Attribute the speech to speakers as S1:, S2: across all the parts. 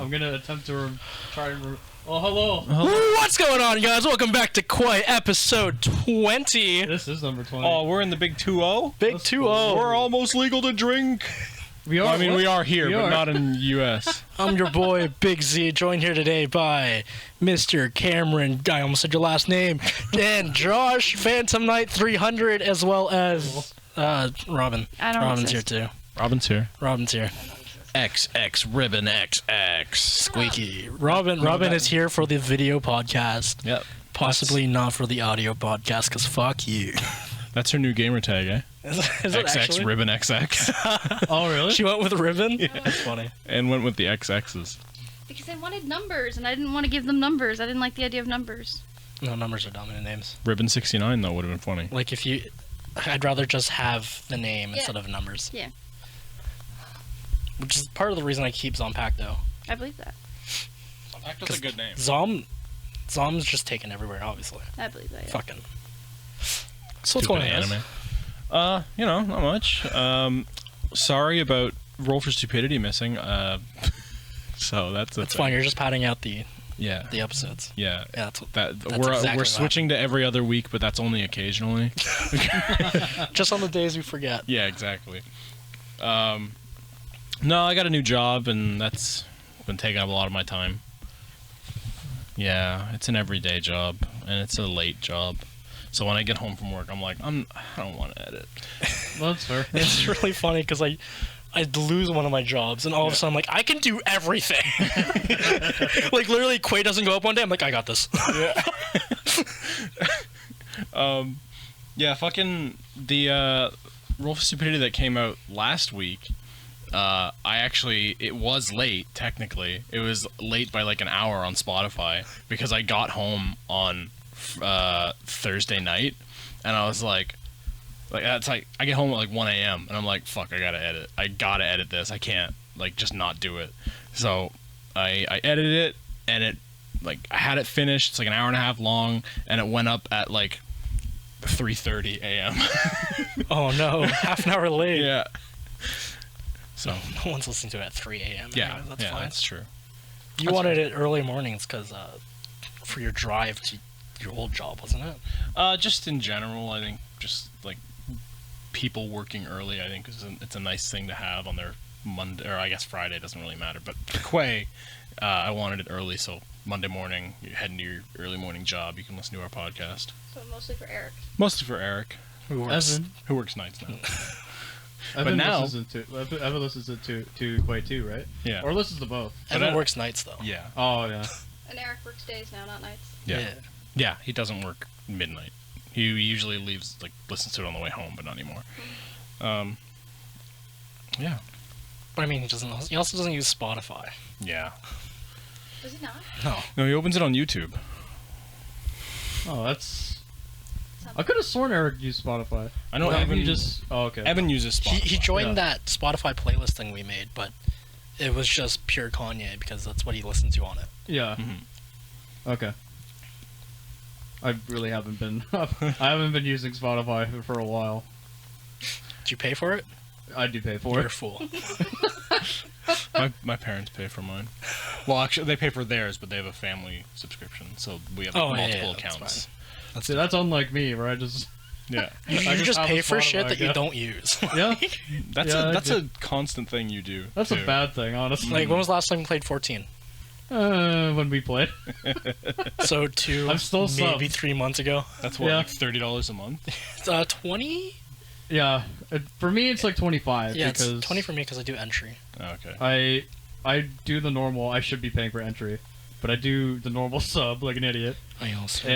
S1: I'm gonna attempt to try and... Oh, hello.
S2: What's going on, guys? Welcome back to Quey, episode 20.
S1: This is number 20.
S3: Oh, we're in the big 2-0?
S2: Big 2-0.
S3: We're almost legal to drink.
S1: We are.
S3: Well, I mean, we are here, but not in the U.S.
S2: I'm your boy, Big Z, joined here today by Mr. Cameron, I almost said your last name, and Josh, Phantom Knight 300, as well as Robin. Robin's here, too.
S3: Robin's here.
S2: Robin's here.
S3: XX Ribbon XX.
S2: Squeaky. Robin is here for the video podcast.
S3: Yep.
S2: Possibly not for the audio podcast, because fuck you.
S3: That's her new gamer tag, eh?
S2: Is it
S3: XX
S2: actually?
S3: Ribbon XX.
S1: Oh, really?
S2: She went with ribbon?
S3: Yeah.
S2: That's funny.
S3: And went with the XXs.
S4: Because I wanted numbers, and I didn't want to give them numbers. I didn't like the idea of numbers.
S2: No, numbers are dominant names.
S3: Ribbon 69, though, would have been funny.
S2: Like, if you... I'd rather just have the name instead of numbers.
S4: Yeah.
S2: Which is part of the reason I keep Zompacto.
S4: I believe that.
S3: Zompacto's a good name.
S2: Zom's just taken everywhere, obviously.
S4: I believe that, yeah.
S2: Fucking. So what's going on?
S3: Anime. Not much. Sorry about Roll for Stupidity missing. So that's
S2: fine. You're just padding out the episodes.
S3: Yeah.
S2: Yeah, that's
S3: we're
S2: exactly
S3: switching to every other week, but that's only occasionally.
S2: Just on the days we forget.
S3: Yeah, exactly. No, I got a new job, and that's been taking up a lot of my time. Yeah, it's an everyday job, and it's a late job. So when I get home from work, I'm like, I don't want to edit.
S1: Well, that's fair.
S2: It's really funny because I lose one of my jobs, and all of a sudden I'm like, I can do everything. Like literally, Quey doesn't go up one day. I'm like, I got this.
S3: Yeah, fucking the Roll for Stupidity that came out last week. It was late, technically. It was late by like an hour on Spotify because I got home on Thursday night, and I was like that's like I get home at like 1 a.m. and I'm like, fuck, I gotta edit this. I can't like just not do it. So I edited it, and it like I had it finished. It's like an hour and a half long, and it went up at like 3:30 a.m.
S2: Oh no, half an hour late.
S3: Yeah. So
S2: no one's listening to it at 3 a.m.
S3: Yeah,
S2: that's fine.
S3: That's true.
S2: You wanted it early mornings because for your drive to your old job, wasn't it?
S3: Just in general, I think just like people working early, I think it's a nice thing to have on their Monday, or I guess Friday, doesn't really matter. But for Quey, I wanted it early, so Monday morning, you're heading to your early morning job, you can listen to our podcast.
S4: So mostly for Eric.
S3: Mostly for Eric, who works nights now.
S1: Evan
S3: now
S1: listens to Quey too, right?
S3: Yeah.
S1: Or listens to both.
S2: Evan works nights though.
S3: Yeah.
S1: Oh yeah.
S4: And Eric works days now, not nights.
S3: Yeah, he doesn't work midnight. He usually listens to it on the way home, but not anymore. Yeah.
S2: But I mean, he also doesn't use Spotify.
S3: Yeah.
S4: Does he not?
S3: No, he opens it on YouTube.
S1: Oh, that's... I could have sworn Eric used Spotify.
S3: I know
S1: Evan
S3: Evan
S1: Oh, okay.
S3: Evan uses Spotify.
S2: He joined that Spotify playlist thing we made, but it was just pure Kanye because that's what he listened to on it.
S1: Yeah.
S3: Mm-hmm.
S1: Okay. I really haven't been... I haven't been using Spotify for a while.
S2: Did you pay for it?
S1: I do pay for
S2: You're
S1: it.
S2: a fool.
S3: My parents pay for mine. Well, actually, they pay for theirs, but they have a family subscription, so we have multiple accounts.
S1: That's unlike me, where I just...
S3: Yeah.
S2: You just pay for shit that you don't use.
S1: Yeah?
S3: That's a constant thing you do.
S1: That's a bad thing, honestly.
S2: Like, when was the last time you played 14?
S1: When we played.
S2: So
S1: I'm still
S2: maybe
S1: subbed.
S2: 3 months ago.
S3: That's what, like $30 a month?
S2: 20?
S1: Yeah. For me, it's like 25.
S2: Yeah,
S1: because
S2: it's 20 for me because I do entry.
S3: Oh, okay.
S1: I do the normal. I should be paying for entry, but I do the normal sub like an idiot. I also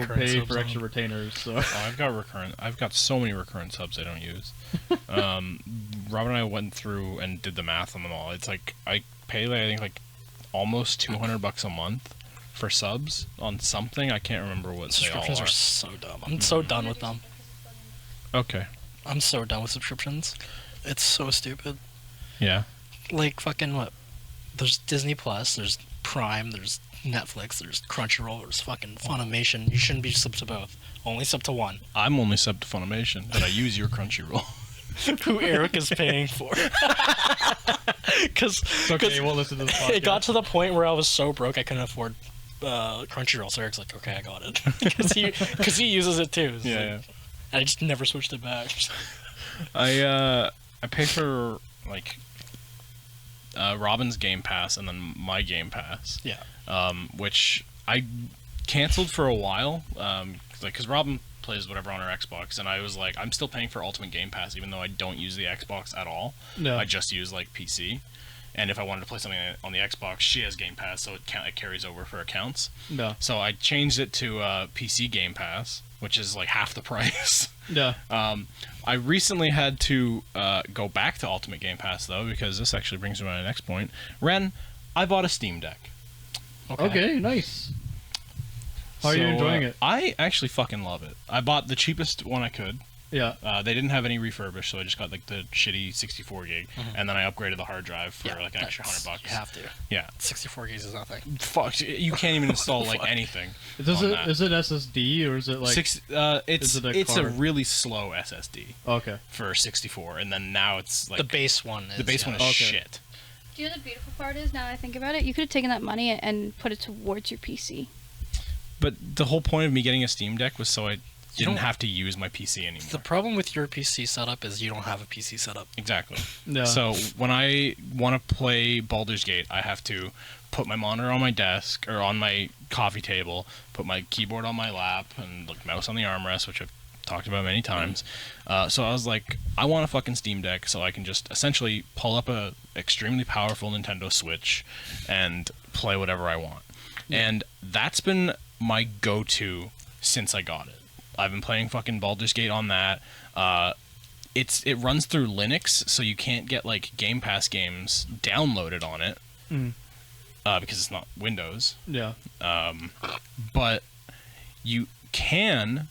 S1: pay for extra retainers. So
S3: I've got so many recurrent subs I don't use. Rob and I went through and did the math on them all. It's like I pay I think like almost $200 a month for subs on something. I can't remember what
S2: subscriptions
S3: they all
S2: are so dumb. I'm so done with them.
S3: Okay.
S2: I'm so done with subscriptions. It's so stupid.
S3: Yeah.
S2: Like fucking what? There's Disney Plus, there's Prime, there's Netflix, there's Crunchyroll, there's fucking Funimation. You shouldn't be subbed to both. Only sub to one.
S3: I'm only subbed to Funimation, but I use your Crunchyroll.
S2: who Eric is paying for. Because
S1: okay, we'll listen to the podcast.
S2: It got to the point where I was so broke I couldn't afford Crunchyroll. So Eric's like, okay, I got it, because he uses it too. So
S3: yeah.
S2: And I just never switched it back.
S3: I pay for like Robin's Game Pass and then my Game Pass.
S2: Yeah.
S3: Which I canceled for a while, because Robin plays whatever on her Xbox, and I was like, I'm still paying for Ultimate Game Pass even though I don't use the Xbox at all.
S1: No.
S3: I just use like PC. And if I wanted to play something on the Xbox, she has Game Pass, so it carries over for accounts.
S1: No.
S3: So I changed it to PC Game Pass, which is like half the price.
S1: Yeah.
S3: I recently had to go back to Ultimate Game Pass, though, because this actually brings me to my next point. Ren, I bought a Steam Deck.
S1: Okay, nice. How are you enjoying it?
S3: I actually fucking love it. I bought the cheapest one I could.
S1: Yeah.
S3: They didn't have any refurbished, so I just got like the shitty 64 gig, and then I upgraded the hard drive for like an extra $100.
S2: You have to.
S3: Yeah.
S2: 64 gigs is nothing.
S3: Fuck, you can't even install like anything.
S1: Is it SSD or is it like?
S3: It's a really slow SSD.
S1: Okay.
S3: For 64, and then now it's like
S2: the base one.
S3: Is shit.
S4: Do you know the beautiful part is, now that I think about it, you could have taken that money and put it towards your PC.
S3: But the whole point of me getting a Steam Deck was so I didn't have to use my PC anymore.
S2: The problem with your PC setup is you don't have a PC setup.
S3: Exactly.
S1: No.
S3: So when I want to play Baldur's Gate, I have to put my monitor on my desk or on my coffee table, put my keyboard on my lap, and like mouse on the armrest, which I've talked about many times. So I was like, I want a fucking Steam Deck so I can just essentially pull up a extremely powerful Nintendo Switch and play whatever I want. Yeah. And that's been my go-to since I got it. I've been playing fucking Baldur's Gate on that. It runs through Linux, so you can't get like Game Pass games downloaded on it because it's not Windows.
S1: Yeah.
S3: But you can.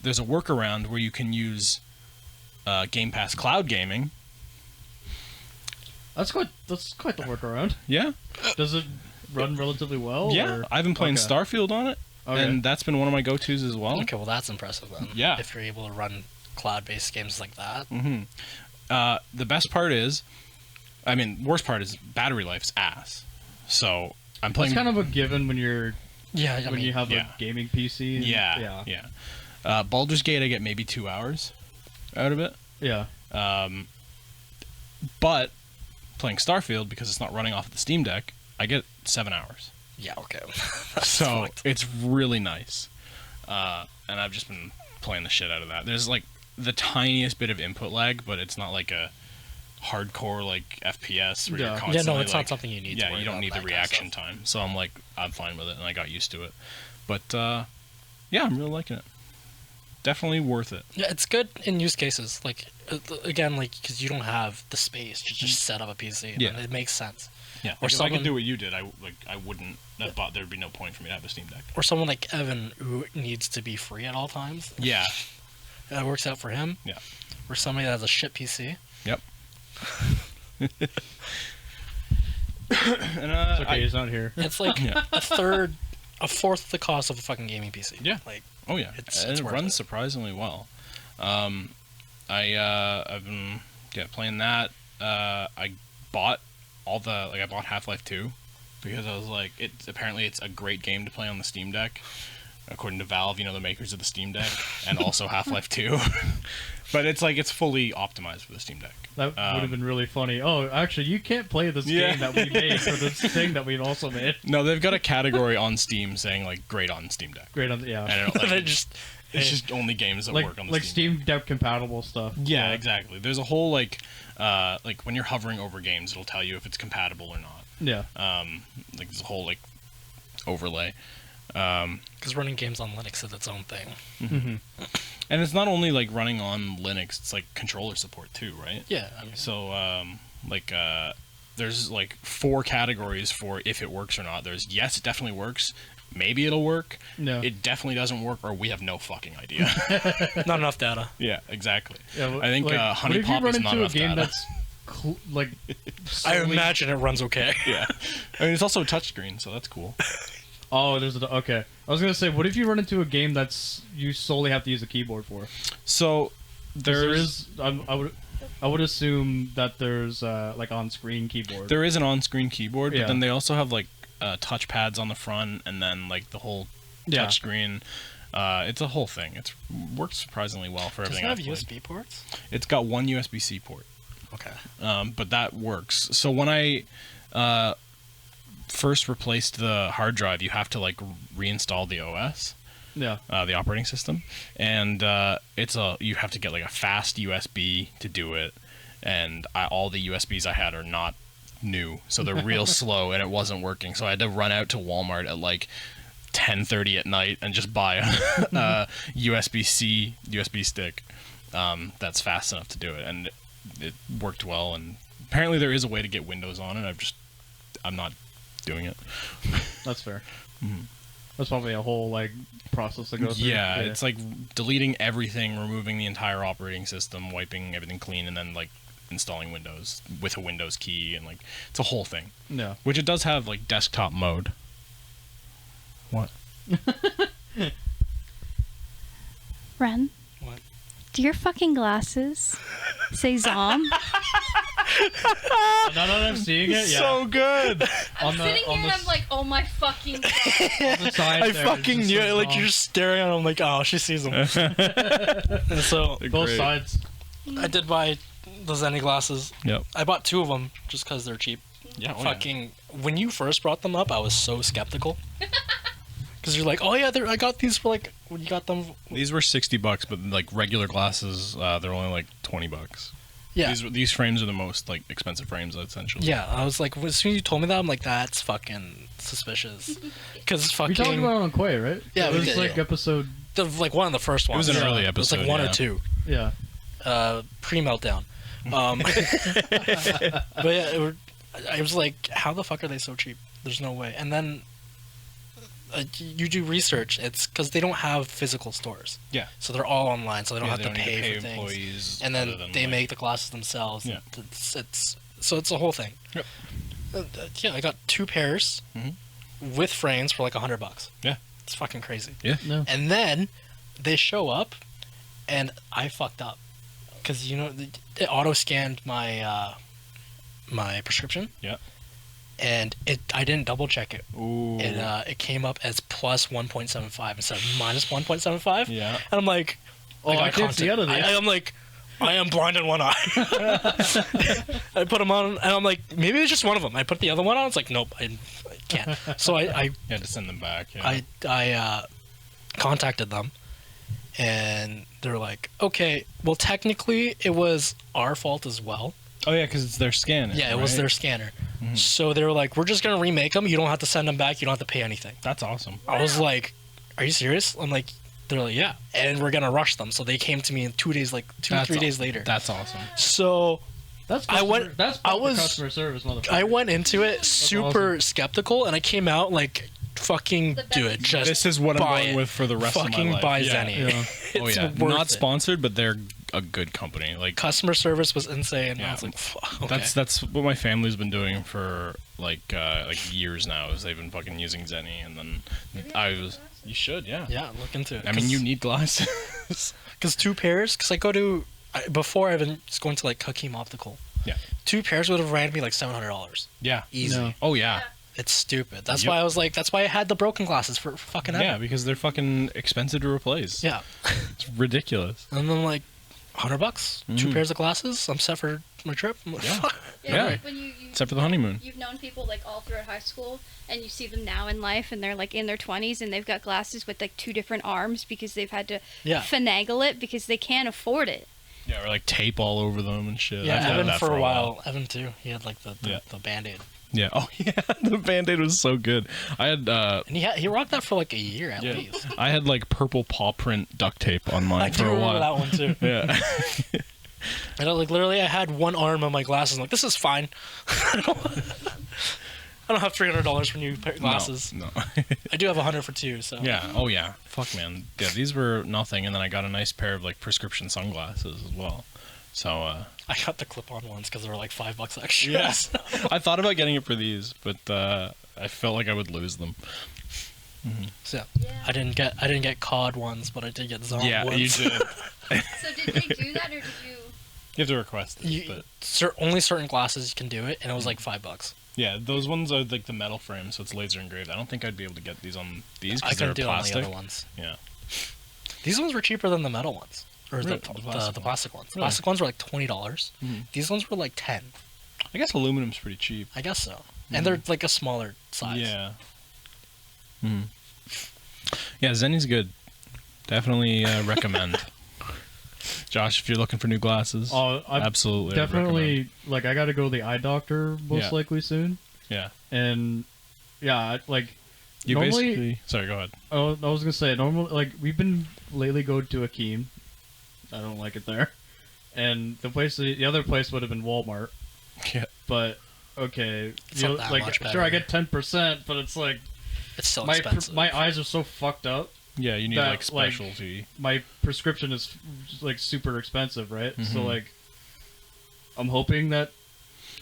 S3: There's a workaround where you can use Game Pass Cloud Gaming.
S1: That's quite the workaround.
S3: Yeah.
S1: Does it run relatively well?
S3: Yeah.
S1: Or?
S3: I've been playing Starfield on it. Okay. And that's been one of my go-tos as well.
S2: Okay, well that's impressive then.
S3: Yeah.
S2: If you're able to run cloud-based games like that.
S3: Mm-hmm. The best part is, worst part is battery life's ass. So I'm playing.
S1: It's kind of a given when you're.
S2: Yeah.
S1: You have a gaming PC.
S3: Yeah. Baldur's Gate, I get maybe 2 hours out of it.
S1: Yeah.
S3: But playing Starfield, because it's not running off of the Steam Deck, I get 7 hours.
S2: Yeah, okay.
S3: So it's really nice. And I've just been playing the shit out of that. There's like the tiniest bit of input lag, but it's not like a hardcore like FPS where you're constantly
S2: it's not something you need to worry
S3: you don't need the reaction time. So I'm fine with it, and I got used to it. But yeah, I'm really liking it. Definitely worth it.
S2: Yeah, it's good in use cases. Like again, like because you don't have the space to just set up a PC.
S3: Yeah,
S2: it makes sense.
S3: Yeah, or if I could do what you did, I wouldn't have thought there'd be no point for me to have a Steam Deck.
S2: Or someone like Evan who needs to be free at all times.
S3: Yeah.
S2: That works out for him.
S3: Yeah.
S2: Or somebody that has a shit PC.
S3: Yep.
S1: And, it's okay, he's not here.
S2: It's like a fourth the cost of a fucking gaming PC.
S3: Yeah.
S2: Like,
S3: oh yeah, it runs surprisingly well. I've been playing that. I bought I bought Half-Life 2 because I was like, it's a great game to play on the Steam Deck, according to Valve, the makers of the Steam Deck, and also Half-Life 2. But it's fully optimized for the Steam Deck.
S1: That would have been really funny. Oh, actually, you can't play this game that we made for this thing that we've also made.
S3: No, they've got a category on Steam saying like great on Steam Deck.
S1: Great on yeah.
S3: And it's just only games that work on the
S1: Steam Deck compatible stuff.
S3: Yeah, exactly. There's a whole like when you're hovering over games, it'll tell you if it's compatible or not.
S1: Yeah.
S3: There's a whole overlay.
S2: Because running games on Linux is its own thing.
S3: Mm-hmm. And it's not only like running on Linux; it's like controller support too, right?
S2: Yeah.
S3: So there's like 4 categories for if it works or not. There's yes, it definitely works. Maybe it'll work.
S1: No.
S3: It definitely doesn't work, or we have no fucking idea.
S2: Not enough data.
S3: Yeah, exactly.
S1: Yeah,
S3: I think Honey Pop is not enough data.
S2: I imagine it runs okay.
S3: Yeah. It's also a touchscreen, so that's cool.
S1: Oh, okay. I was gonna say, what if you run into a game that's you solely have to use a keyboard for?
S3: So there is.
S1: I would. I would assume that there's like on-screen keyboard.
S3: There is an on-screen keyboard, but
S1: Yeah.
S3: then they also have like touch pads on the front, and then like the whole touch screen. It's a whole thing. It works surprisingly well for everything.
S2: Does it have USB ports?
S3: It's got one USB-C port.
S2: Okay.
S3: But that works. So when I first replaced the hard drive, you have to like reinstall the OS.
S1: Yeah.
S3: The operating system, and you have to get like a fast USB to do it, and all the USBs I had are not new, so they're real slow, and it wasn't working. So I had to run out to Walmart at like 10:30 at night and just buy a USB-C USB stick that's fast enough to do it, and it worked well. And apparently there is a way to get Windows on it. I'm not doing it.
S1: That's fair. Mm-hmm. That's probably a whole like process to go through.
S3: Yeah, it's like deleting everything, removing the entire operating system, wiping everything clean, and then like installing Windows with a Windows key, and like it's a whole thing.
S1: Yeah.
S3: Which it does have like desktop mode. What?
S4: Ren?
S2: What?
S4: Do your fucking glasses say Zom?
S1: Now that I'm seeing it, yeah.
S3: So good.
S4: I'm sitting here and I'm like, oh my fucking God.
S1: On the side
S2: I
S1: there,
S2: fucking
S1: it just
S2: knew it.
S1: says
S2: Like
S1: Zom.
S2: you're just staring at him, like, oh, she sees him. And so
S1: Both
S3: Great.
S1: sides.
S2: I did buy the Zenny glasses.
S3: Yep.
S2: I bought 2 of them just because they're cheap.
S3: Yeah.
S2: Fucking when you first brought them up, I was so skeptical. Because you're like, oh yeah, I got these for like when you got them.
S3: These were $60, but like regular glasses, they're only like $20.
S2: Yeah.
S3: These frames are the most like expensive frames, essentially.
S2: Yeah, I was like, as soon as you told me that, I'm like, that's fucking suspicious. Because fucking.
S1: We talked about it on Quey, right?
S2: Yeah,
S1: it
S2: we
S1: was
S2: did,
S1: like
S2: yeah.
S1: episode.
S2: Like one of the first ones.
S3: It was an early
S2: It was
S3: episode.
S2: like 1
S3: yeah.
S2: or 2.
S1: Yeah.
S2: Pre-meltdown. But yeah, I was like, how the fuck are they so cheap? There's no way. And then you do research. It's because they don't have physical stores.
S3: Yeah.
S2: So they're all online, so they don't have to
S3: don't need
S2: pay for
S3: employees
S2: things. And then
S3: other than,
S2: they
S3: like-
S2: make the glasses themselves.
S3: Yeah.
S2: So it's a whole thing.
S3: Yep.
S2: Yeah, I got 2 pairs with frames for like $100.
S3: Yeah.
S2: It's fucking crazy.
S3: Yeah.
S1: No.
S2: And then they show up, and I fucked up because it auto scanned my my prescription.
S3: Yeah.
S2: And I didn't double check it.
S3: Ooh.
S2: It came up as plus 1.75 instead of minus 1.75.
S3: Yeah.
S2: And I'm like,
S1: Oh, I can't see out of this.
S2: I'm like, I am blind in one eye. I put them on, and I'm like, maybe it's just one of them. I put the other one on. It's like, nope, I can't. So I
S3: You had to send them back. Yeah.
S2: I contacted them, and they're like, okay, well, technically, it was our fault as well.
S3: Oh yeah, because it's their scanner.
S2: Yeah, it was
S3: right?
S2: their scanner. So they were like, we're just gonna remake them. You don't have to send them back. You don't have to pay anything.
S3: That's awesome.
S2: I was like, are you serious? I'm like, they're like, yeah, and we're gonna rush them. So they came to me in 2 days, like 3 days later.
S3: That's awesome.
S2: So
S1: That's
S2: I went-
S1: customer- That's
S2: I was-
S1: customer service, motherfucker.
S2: I went into it super
S1: awesome.
S2: skeptical, and I came out like, fucking
S4: The
S2: do
S4: best.
S2: it. Just
S3: This is what I'm
S2: buy
S3: going
S2: it.
S3: with for the rest of my
S2: Fucking
S3: life.
S2: buy
S3: Yeah.
S2: Zenny.
S1: Yeah.
S3: Oh
S2: It's
S3: yeah,
S2: worth
S3: not
S2: it.
S3: sponsored, but they're a good company. Like
S2: Customer service was insane.
S3: Yeah.
S2: I was like, fuck, okay.
S3: that's what my family's been doing for like years now. Is they've been fucking using Zenny, and then you should, yeah.
S2: Yeah, look into it.
S3: I mean, you need glasses.
S2: Because 2 pairs, because before I've been just going to like Hakeem Optical.
S3: Yeah.
S2: 2 pairs would have ran me like $700.
S3: Yeah.
S2: Easy.
S1: No.
S3: Oh yeah.
S2: It's stupid. That's
S3: Yep.
S2: why I was like, that's why I had the broken glasses for fucking ever.
S3: Yeah, because they're fucking expensive to replace.
S2: Yeah.
S3: It's ridiculous.
S2: And then like, $100, 2
S3: Mhm.
S2: pairs of glasses. I'm set for my trip. I'm like,
S3: Yeah.
S2: fuck.
S3: Yeah.
S4: Like when you
S3: Except for the honeymoon.
S4: you've known people like all throughout high school, and you see them now in life, and they're like in their 20s, and they've got glasses with like 2 different arms because they've had to
S2: Yeah.
S4: finagle it because they can't afford it.
S3: Yeah, or like tape all over them and shit.
S2: Yeah,
S3: I've had
S2: Evan
S3: that
S2: for a while. Evan too. He had like the
S3: Yeah.
S2: Band-Aid.
S3: Yeah. Oh yeah, the Band-Aid was so good. I had
S2: And he rocked that for like a year at
S3: yeah,
S2: least.
S3: I had like purple paw print duct tape on mine
S2: I
S3: for
S2: do
S3: a
S2: remember
S3: while.
S2: that one too.
S3: Yeah.
S2: And like literally, I had one arm on my glasses. I'm like, this is fine. I don't have $300 for new pair of glasses.
S3: No.
S2: I do have 100 for 2. So
S3: Yeah. Oh yeah. Fuck man. Yeah, these were nothing, and then I got a nice pair of like prescription sunglasses as well. So
S2: I got the clip-on ones because they were like $5 extra.
S3: yes, I thought about getting it for these, but I felt like I would lose them.
S2: So
S4: Yeah.
S2: I didn't get COD ones, but I did get Zom
S3: Yeah,
S2: ones.
S3: you did.
S4: So did they do that, or did you?
S3: You have to request it, but
S2: only certain glasses can do it, and it was like $5.
S3: Yeah, those ones are like the metal frame, so it's laser engraved. I don't think I'd be able to get these on these
S2: I
S3: because they're
S2: couldn't do it on the
S3: plastic.
S2: other ones.
S3: Yeah.
S2: These ones were cheaper than the metal ones. Or
S3: Really?
S2: the
S3: The
S2: plastic ones. The
S3: Really?
S2: plastic ones were like $20.
S3: Mhm.
S2: These ones were like 10.
S3: I guess aluminum's pretty cheap.
S2: I guess so. And they're like a smaller size.
S3: Yeah. Yeah, Zenny's good. Definitely recommend. Josh, if you're looking for new glasses,
S1: I
S3: absolutely
S1: definitely like. I got to go to the eye doctor most likely soon.
S3: Yeah.
S1: And yeah, like
S3: You
S1: normally.
S3: basically. Sorry, go ahead.
S1: I was gonna say normally like we've been lately going to Akeem. I don't like it there, and the other place would have been Walmart.
S3: Yeah.
S1: But okay,
S2: It's not that
S1: like
S2: much better.
S1: sure I get 10%, but it's like
S2: It's still expensive.
S1: my eyes are so fucked up.
S3: Yeah, you need
S1: That,
S3: like specialty.
S1: My prescription is like super expensive, right? So
S3: Mhm.
S1: like, I'm hoping that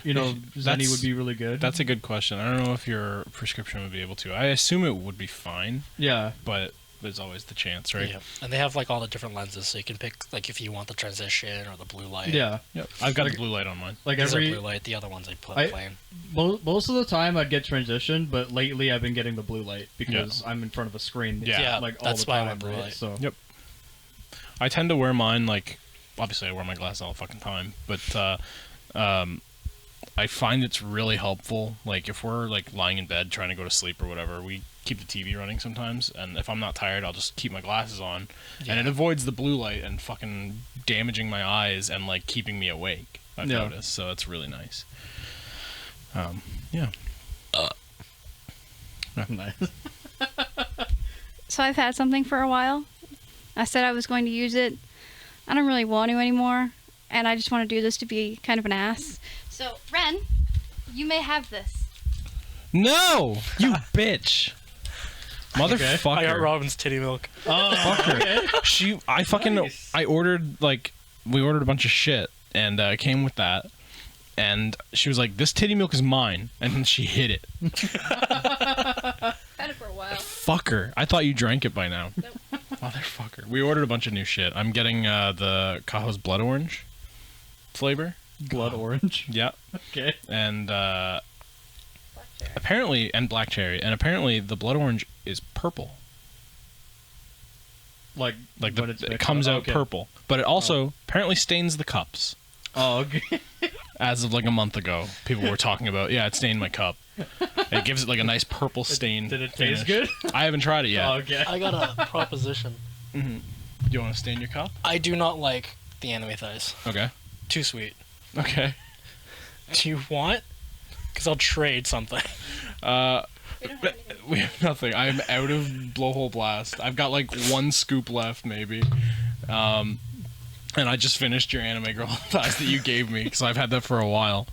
S1: Zenny
S3: That's-
S1: would be really good.
S3: That's a good question. I don't know if your prescription would be able to. I assume it would be fine,
S1: yeah.
S3: but there's always the chance, right?
S2: Yeah. And they have like all the different lenses, so you can pick like if you want the transition or the blue light.
S1: Yeah,
S3: Yep. I've got
S1: Like-
S3: a blue light on mine.
S1: like
S2: These are
S1: every
S2: blue light. The other ones I put
S1: I-
S2: plain.
S1: most of the time I'd get transition, but lately I've been getting the blue light because I'm in front of a screen.
S3: Yeah.
S1: like all
S2: that's
S1: the
S2: why I
S1: time,
S2: went blue
S1: right?
S2: light.
S1: So
S3: Yep. I tend to wear mine like, obviously I wear my glasses all the fucking time, but I find it's really helpful. Like if we're like lying in bed trying to go to sleep or whatever, we keep the TV running sometimes, and if I'm not tired, I'll just keep my glasses on,
S2: Yeah.
S3: and it avoids the blue light and fucking damaging my eyes and like keeping me awake. I've
S1: Yeah.
S3: noticed, so it's really nice. Yeah.
S1: nice.
S4: So I've had something for a while. I said I was going to use it. I don't really want to anymore, and I just want to do this to be kind of an ass. So, Ren, you may have this.
S3: No, you bitch, motherfucker.
S2: I got Robin's titty milk.
S1: Oh, Nice.
S3: I ordered we ordered a bunch of shit, and it came with that, and she was like, "This titty milk is mine," and then she hid it.
S4: Had it for a while.
S3: Fucker, I thought you drank it by now.
S4: Nope.
S3: Motherfucker. We ordered a bunch of new shit. I'm getting the Cajo's Blood Orange flavor.
S1: Blood orange.
S3: Yeah,
S1: Okay.
S3: and apparently, and black cherry, and apparently the blood orange is purple.
S1: Like
S3: Like
S1: when it's
S3: it
S1: mixed
S3: comes
S1: up.
S3: out
S1: Okay.
S3: purple, but it also apparently stains the cups.
S1: Oh, okay.
S3: As of like a month ago, people were talking about, yeah, it stained my cup. It gives it like a nice purple stain.
S1: Did it
S3: finish.
S1: taste good?
S3: I haven't tried it yet.
S1: Oh, okay.
S2: I got a proposition.
S3: Do you want to stain your cup?
S2: I do not like the anime thighs.
S3: Okay.
S2: Too sweet.
S3: Okay.
S2: Do you want? Because I'll trade something.
S4: We don't have anything.
S3: We have nothing. I'm out of blowhole blast. I've got like one scoop left, maybe. And I just finished your anime girl thighs that you gave me because I've had that for a while,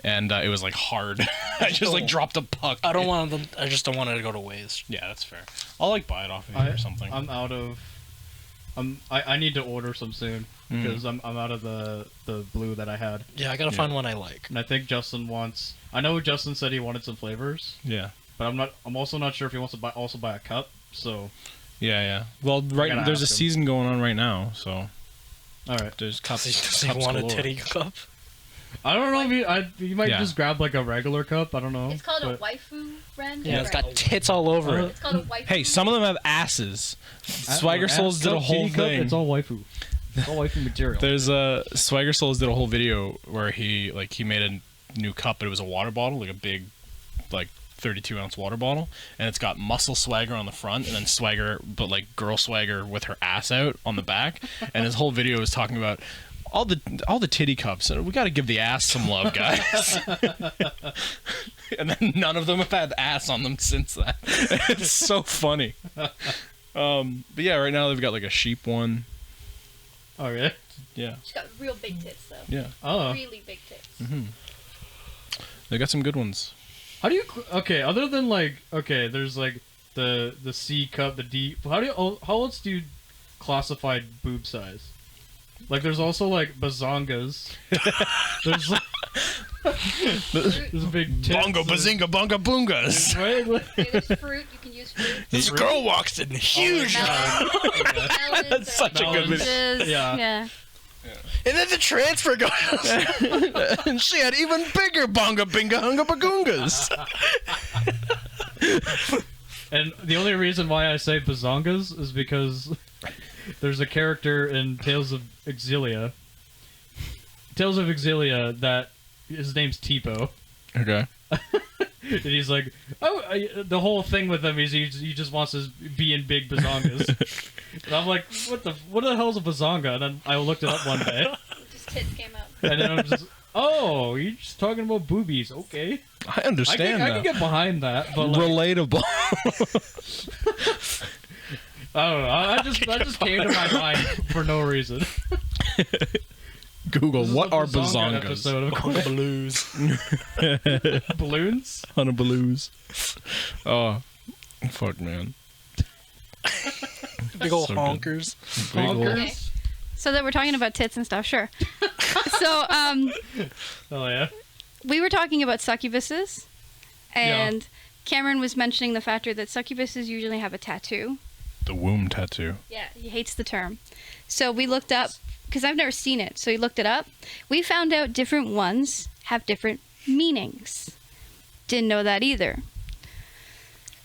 S3: and it was like hard. I just like dropped a puck.
S2: I don't want them. I just don't want it to go to waste.
S3: Yeah, that's fair. I'll like buy it off of you or something.
S1: I'm out of. I need to order some soon because I'm out of the blue that I had,
S2: Yeah, I gotta find one I like.
S1: and I think Justin wants. I know Justin said he wanted some flavors,
S3: Yeah.
S1: but I'm also not sure if he wants to buy a cup. So
S3: Yeah. Well,
S1: gotta
S3: there's a
S1: ask him.
S3: season going on right now, so
S1: all right.
S3: there's cups.
S2: Does he
S3: cups
S2: want
S3: galore.
S2: a titty cup?
S1: I don't know if you might
S3: Yeah.
S1: just grab like a regular cup. I don't know.
S4: It's called a
S1: but-
S4: waifu, Ren.
S2: Yeah, it's
S4: Right.
S2: got tits all over it.
S4: It's called a waifu.
S3: Hey, some of them have asses. Swagger Souls did a whole
S1: Titty cup,
S3: thing.
S1: It's all waifu. It's all waifu material.
S3: There's a Swagger Souls did a whole video where he made a new cup, but it was a water bottle, like a big, like 32-ounce water bottle, and it's got muscle Swagger on the front, and then Swagger, but like girl Swagger with her ass out on the back. And his whole video is talking about all the titty cups. We got to give the ass some love, guys. And then none of them have had ass on them since that. It's so funny. But yeah, right now they've got like a sheep one.
S1: Oh yeah.
S3: Yeah.
S4: She's got real big tits, though.
S3: Yeah.
S1: Oh.
S4: Really big tits.
S3: They got some good ones.
S1: How do you? Okay, other than like, okay, there's like the C cup, the D. How else do you classify boob size? Like, there's also like bazongas. There's like, there's a big tits.
S3: Bongo bazinga bonga boongas.
S1: Right? Like,
S4: Okay, there's fruit. You can use fruit.
S2: This girl walks in huge.
S4: Melons.
S3: That's such a good video.
S4: Oranges.
S1: Yeah.
S4: Yeah.
S2: And then the transfer goes.
S3: And she had even bigger bonga binga hunga bagoongas.
S1: And the only reason why I say bazongas is because there's a character in Tales of Exilia. Tales of Exilia that his name's Tipo.
S3: Okay.
S1: And he's like, the whole thing with him is he just wants to be in big bazongas. And I'm like, what the hell's a bazonga? And then I looked it up one day.
S4: Just tits came up.
S1: And then I'm just, oh, you're just talking about boobies. Okay.
S3: I understand
S1: I can get behind that, but like,
S3: relatable.
S1: I don't know. That just came to my mind for no reason.
S3: Google,
S1: This is
S3: what
S1: a
S3: are
S1: bazonga
S3: bazongas?
S1: episode of
S2: Blues.
S1: balloons.
S3: Honolulu's. Oh, fuck, man.
S2: Big old
S3: So good.
S2: honkers.
S3: Big ol'-
S4: Okay. So that we're talking about tits and stuff, sure. So,
S1: Oh yeah.
S4: we were talking about succubuses, and Cameron was mentioning the factor that succubuses usually have a tattoo.
S3: The womb tattoo.
S4: Yeah, he hates the term. So we looked up, because I've never seen it, so we looked it up. We found out different ones have different meanings. Didn't know that either.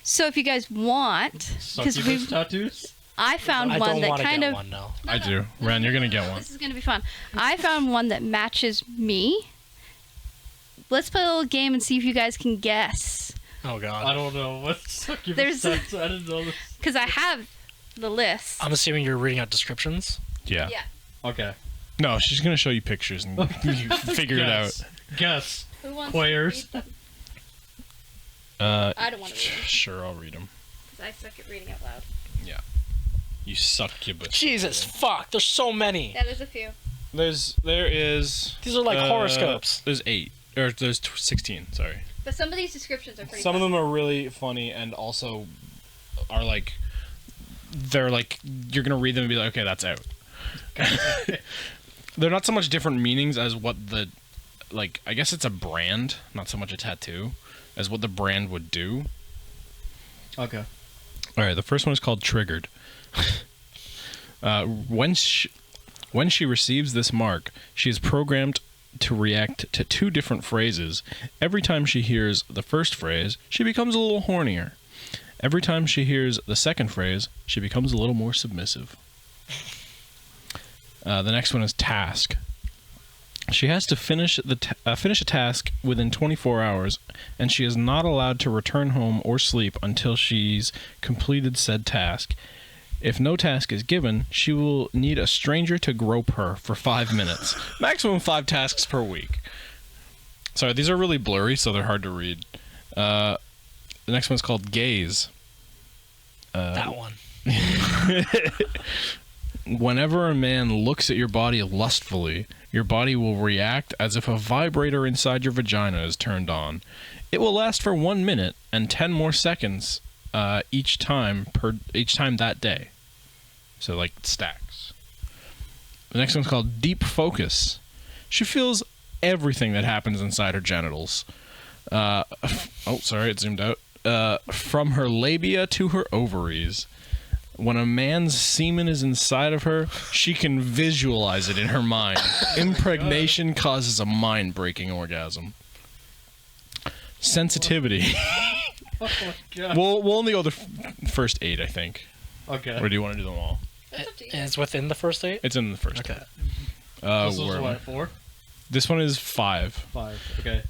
S4: So if you guys want, because
S1: Succubus tattoos.
S4: I found
S2: I
S4: one
S2: don't
S4: that
S2: want to
S4: kind
S2: get
S4: of.
S2: one, no.
S3: I do. Ren, you're gonna get one.
S4: This is going to be fun. I found one that matches me. Let's play a little game and see if you guys can guess.
S2: Oh,
S1: I
S2: God.
S1: don't know what succubus
S4: There's-
S1: tattoos. I didn't know this.
S4: Because I have the list.
S2: I'm assuming you're reading out descriptions.
S3: Yeah.
S4: Yeah.
S1: Okay.
S3: No, she's gonna show you pictures and you figure it out.
S1: Guess.
S4: Who wants
S1: Quayers.
S4: to read them? I don't want to read them
S3: Sure, I'll read them.
S4: because I suck at reading out loud.
S3: You succubus.
S2: Jesus, fuck. There's so many.
S4: Yeah, there's a few.
S3: There is.
S2: These are like horoscopes.
S3: There's 8 or there's 16. Sorry.
S4: But some of these descriptions are pretty
S3: Some of
S4: fun.
S3: them are really funny and also are like. They're like you're gonna read them and be like, okay, that's out. They're not so much different meanings as what the, like, I guess it's a brand, not so much a tattoo, as what the brand would do.
S1: Okay.
S3: All right, the first one is called Triggered. When she receives this mark, she is programmed to react to 2 different phrases. Every time she hears the first phrase, she becomes a little hornier. Every time she hears the second phrase, she becomes a little more submissive. The next one is Task. She has to finish a task within 24 hours, and she is not allowed to return home or sleep until she's completed said task. If no task is given, she will need a stranger to grope her for 5 minutes. Maximum 5 tasks per week. Sorry, these are really blurry, so they're hard to read. The next one's called Gaze.
S2: That one.
S3: Whenever a man looks at your body lustfully, your body will react as if a vibrator inside your vagina is turned on. It will last for 1 minute and 10 more seconds each time that day. So like stacks. The next one's called Deep Focus. She feels everything that happens inside her genitals. Oh, sorry, it zoomed out. From her labia to her ovaries. When a man's semen is inside of her, she can visualize it in her mind. Impregnation causes a mind-breaking orgasm. Sensitivity.
S1: Oh my god.
S3: We'll only go the first 8, I think.
S1: Okay.
S3: Or do you want to do them all?
S4: That's up to you.
S2: And it's within the first 8?
S3: It's in the first.
S2: Okay.
S1: This
S3: Where
S1: was
S3: am I?
S1: what, 4?
S3: This one is 5.
S1: 5. Okay.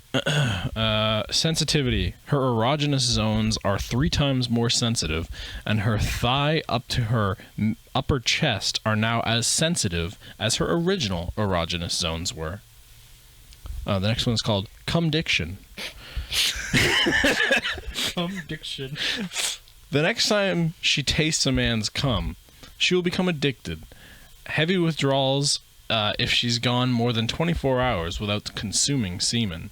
S3: Sensitivity. Her erogenous zones are 3 times more sensitive, and her thigh up to her upper chest are now as sensitive as her original erogenous zones were. The next one is called Cumdiction.
S1: Diction.
S3: The next time she tastes a man's cum, she will become addicted. Heavy withdrawals if she's gone more than 24 hours without consuming semen.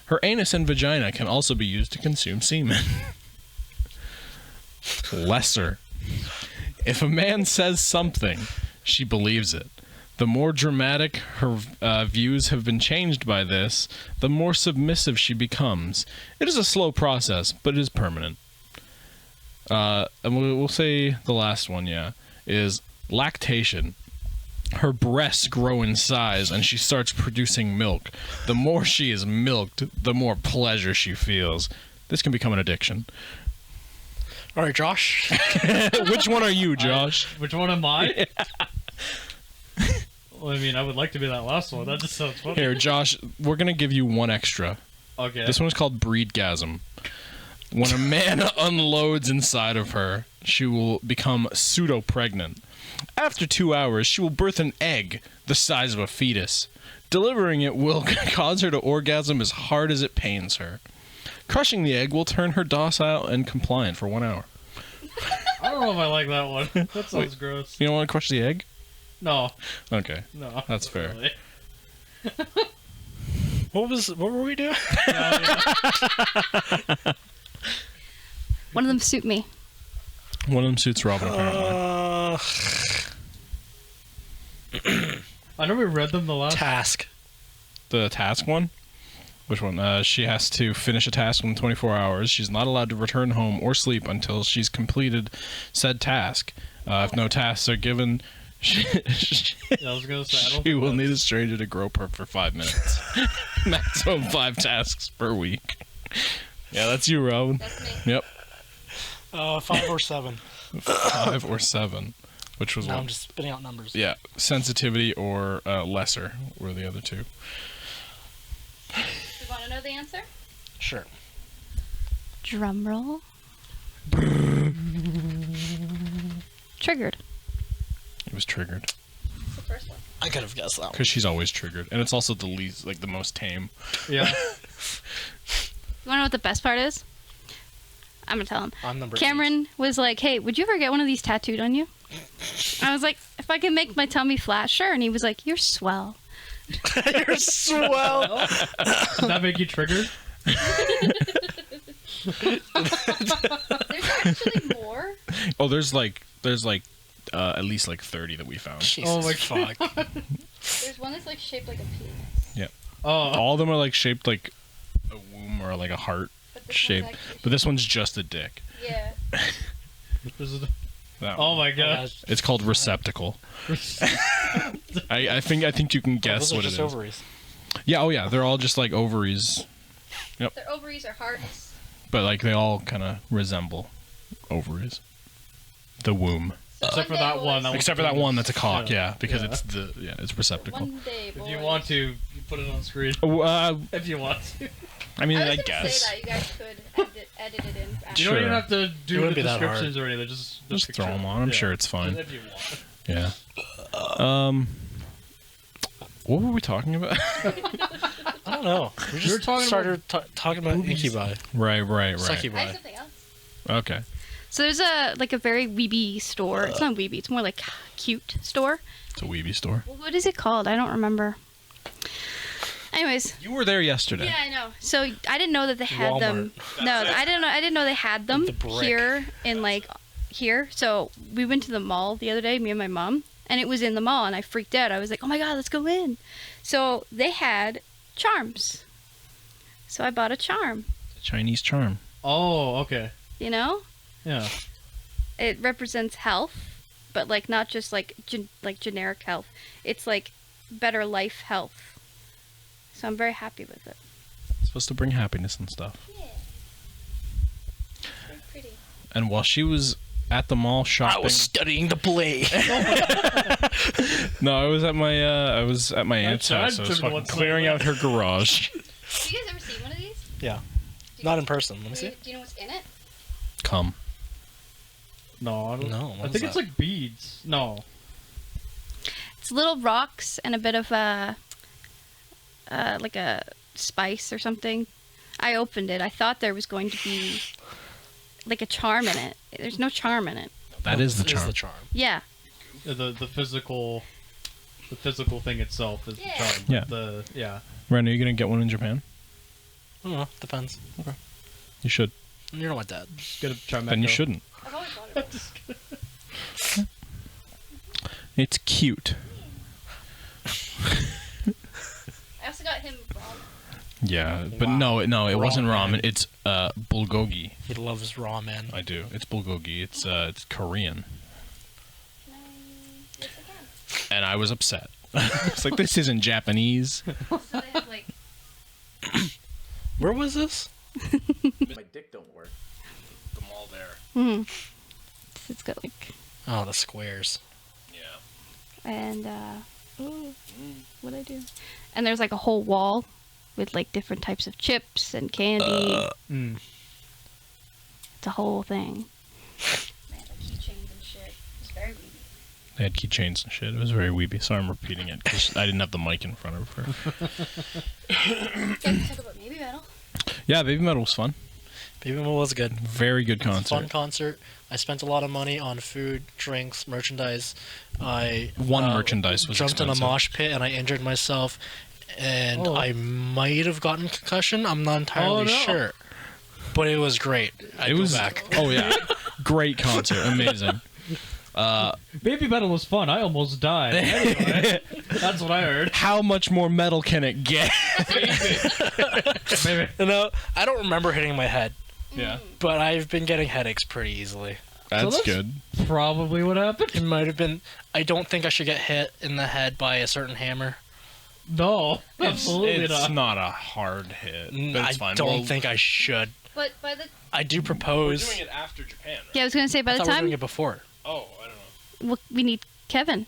S3: Her anus and vagina can also be used to consume semen. Lesser. If a man says something, she believes it. The more dramatic her views have been changed by this, the more submissive she becomes. It is a slow process, but it is permanent. And we'll say the last one, is lactation. Her breasts grow in size and she starts producing milk. The more she is milked, the more pleasure she feels. This can become an addiction.
S2: All right, Josh.
S3: Which one are you, Josh?
S1: Which one am I? Well, I mean, I would like to be that last one. That just sounds funny.
S3: Here, Josh, we're going to give you one extra.
S1: Okay.
S3: This one's called breedgasm. When a man unloads inside of her, she will become pseudo-pregnant. After 2 hours, she will birth an egg the size of a fetus. Delivering it will cause her to orgasm as hard as it pains her. Crushing the egg will turn her docile and compliant for 1 hour.
S1: I don't know if I like that one. That sounds gross.
S3: You don't want to crush the egg?
S1: No.
S3: Okay.
S1: No.
S3: That's fair.
S1: Really.
S2: What were we doing?
S4: One of them suit me.
S3: One of them suits Robin, apparently.
S1: I know we read them the last.
S2: Task.
S3: The task one? Which one? She has to finish a task in 24 hours. She's not allowed to return home or sleep until she's completed said task. If no tasks are given, she
S1: I was gonna say, I don't
S3: will
S1: think
S3: need a stranger to grope her for 5 minutes. Maximum 5 tasks per week. Yeah, that's you, Robin.
S4: That's me.
S3: Yep.
S2: 5 or 7.
S3: 5 or 7. Which was
S2: No, I'm
S3: one?
S2: just spitting out numbers.
S3: Yeah, sensitivity or lesser were the other two.
S4: You want to know the answer?
S2: Sure.
S4: Drum roll. Triggered.
S3: It was triggered.
S4: That's the first one.
S2: I could have guessed that one.
S3: Because she's always triggered. And it's also the least, like, the most tame.
S1: Yeah.
S4: You want to know what the best part is? I'm going to tell him.
S2: I'm number
S4: Cameron was like, hey, would you ever get one of these tattooed on you? I was like, if I can make my tummy flat, sure. And he was like, you're swell.
S2: 8. You're swell.
S1: Does that make you triggered?
S4: There's actually more.
S3: Oh, there's at least like 30 that we found.
S2: Jesus
S1: Oh my
S2: fuck.
S4: There's one that's like shaped like a penis.
S1: Oh.
S3: All of them are like shaped like a womb or like a heart
S4: But this
S3: shape.
S4: one's actually
S3: But this one's just a dick.
S4: Yeah.
S1: This is
S3: That
S1: oh
S3: one.
S1: my god.
S3: It's called receptacle. I think you can guess
S2: Those are
S3: what it
S2: just
S3: is.
S2: ovaries.
S3: Yeah, oh yeah, they're all just like ovaries,
S4: Their ovaries are hearts.
S3: but like they all kind of resemble ovaries. The womb.
S4: So
S1: Except for that one.
S3: Except for that one that's a cock,
S1: Yeah.
S3: yeah, because
S1: Yeah.
S3: it's receptacle.
S4: One day, boys.
S1: If you want to, you put it on screen.
S3: If
S1: If you want to.
S3: I mean,
S4: I
S3: I
S4: was gonna
S3: guess.
S4: say that you guys could edit it in.
S1: You
S3: Sure.
S1: don't even have to
S2: It
S1: do
S2: wouldn't
S1: the
S2: be that hard.
S1: descriptions or anything. Just
S3: Just throw them on. I'm sure it's fine.
S1: If you want.
S3: Yeah. What were we talking about?
S2: I don't know. We
S1: We were
S2: just
S1: talking
S2: started talking about
S1: boobies.
S2: incubi.
S3: right.
S4: I
S2: Succubus.
S4: have something else.
S3: Okay.
S4: So there's a very weeby store. It's not weeby. It's more like cute store.
S3: It's a weeby store.
S4: Well, what is it called? I don't remember. Anyways.
S3: You were there yesterday.
S4: Yeah, I know. So I didn't know that they had them.
S2: Walmart.
S4: No, I didn't know they had them
S2: The brick.
S4: here in here. So we went to the mall the other day, me and my mom, and it was in the mall, and I freaked out. I was like, "Oh my god, let's go in!" So they had charms. So I bought a charm.
S3: Chinese charm.
S1: Oh, okay.
S4: You know,
S1: Yeah.
S4: it represents health, but like not just like generic health. It's like better life health. So I'm very happy with it.
S3: It's supposed to bring happiness and stuff.
S4: Yeah. Very pretty.
S3: And while she was at the mall shopping,
S2: I was studying the blade.
S3: no, I was at my aunt's
S1: tried
S3: house. I was
S1: to
S3: fucking
S1: once
S3: clearing out her garage.
S4: Have you guys ever seen one of these?
S2: Yeah. Not in person. Let me see.
S4: Do you know what's in it?
S3: Come.
S1: No, I don't.
S2: No,
S1: I
S2: what
S1: think
S2: is
S1: it's
S2: that?
S1: like beads. No.
S4: It's little rocks and a bit of like a spice or something. I opened it. I thought there was going to be like a charm in it. There's no charm in it.
S3: That is the
S2: This
S3: charm.
S2: the charm.
S4: Yeah.
S1: The physical thing itself is
S4: Yeah.
S1: the charm.
S3: Yeah.
S1: Yeah.
S3: Ren, are you gonna get one in Japan?
S2: I don't know. Depends.
S3: You should.
S2: You're not my dad.
S1: Get a charm.
S3: Then you shouldn't.
S4: I've always wanted one.
S3: It's cute.
S4: I also got him ramen.
S3: Yeah, but
S2: Wow.
S3: no, it wasn't
S2: Ramen.
S3: ramen. It's bulgogi.
S2: He loves ramen.
S3: I do. It's bulgogi. It's Korean.
S4: Yes, I
S3: and I was upset. It's like, this isn't Japanese.
S4: So they have like.
S2: Where was this?
S3: My dick don't work. The mall there.
S4: Hmm. It's got like.
S2: Oh, the squares.
S3: Yeah.
S4: And what'd I do? And there's like a whole wall with like different types of chips and candy. It's a whole thing. Man, like keychains and shit. It's very weedy.
S3: They had keychains and shit. It was very weepy. Sorry, I'm repeating it because I didn't have the mic in front of her.
S4: Let's talk about Babymetal.
S3: Yeah, Babymetal was fun.
S2: Babymetal was good.
S3: Very good concert.
S2: Fun concert. I spent a lot of money on food, drinks, merchandise. I
S3: Merchandise was
S2: jumped
S3: expensive.
S2: in a mosh pit and I injured myself, and I might have gotten concussion. I'm not entirely sure, but it was great. I'd go back.
S3: Oh yeah, great concert, amazing.
S1: Babymetal was fun. I almost died. Anyway, that's what I heard.
S3: How much more metal can it get?
S1: Maybe.
S2: You know, I don't remember hitting my head,
S3: Yeah,
S2: but I've been getting headaches pretty easily.
S3: that's
S1: that's-
S3: good.
S1: Probably what happened.
S2: It might have been. I don't think I should get hit in the head by a certain hammer.
S1: No, absolutely
S3: It's
S1: not.
S3: not a hard hit, but
S2: I
S3: it's fine.
S2: don't think I should.
S4: But by the
S2: I do propose.
S3: We're doing it after Japan. Right?
S4: yeah, I was gonna say by
S2: I
S4: the
S2: thought we were
S4: time
S2: doing it before.
S3: Oh, I don't know.
S4: we need Kevin.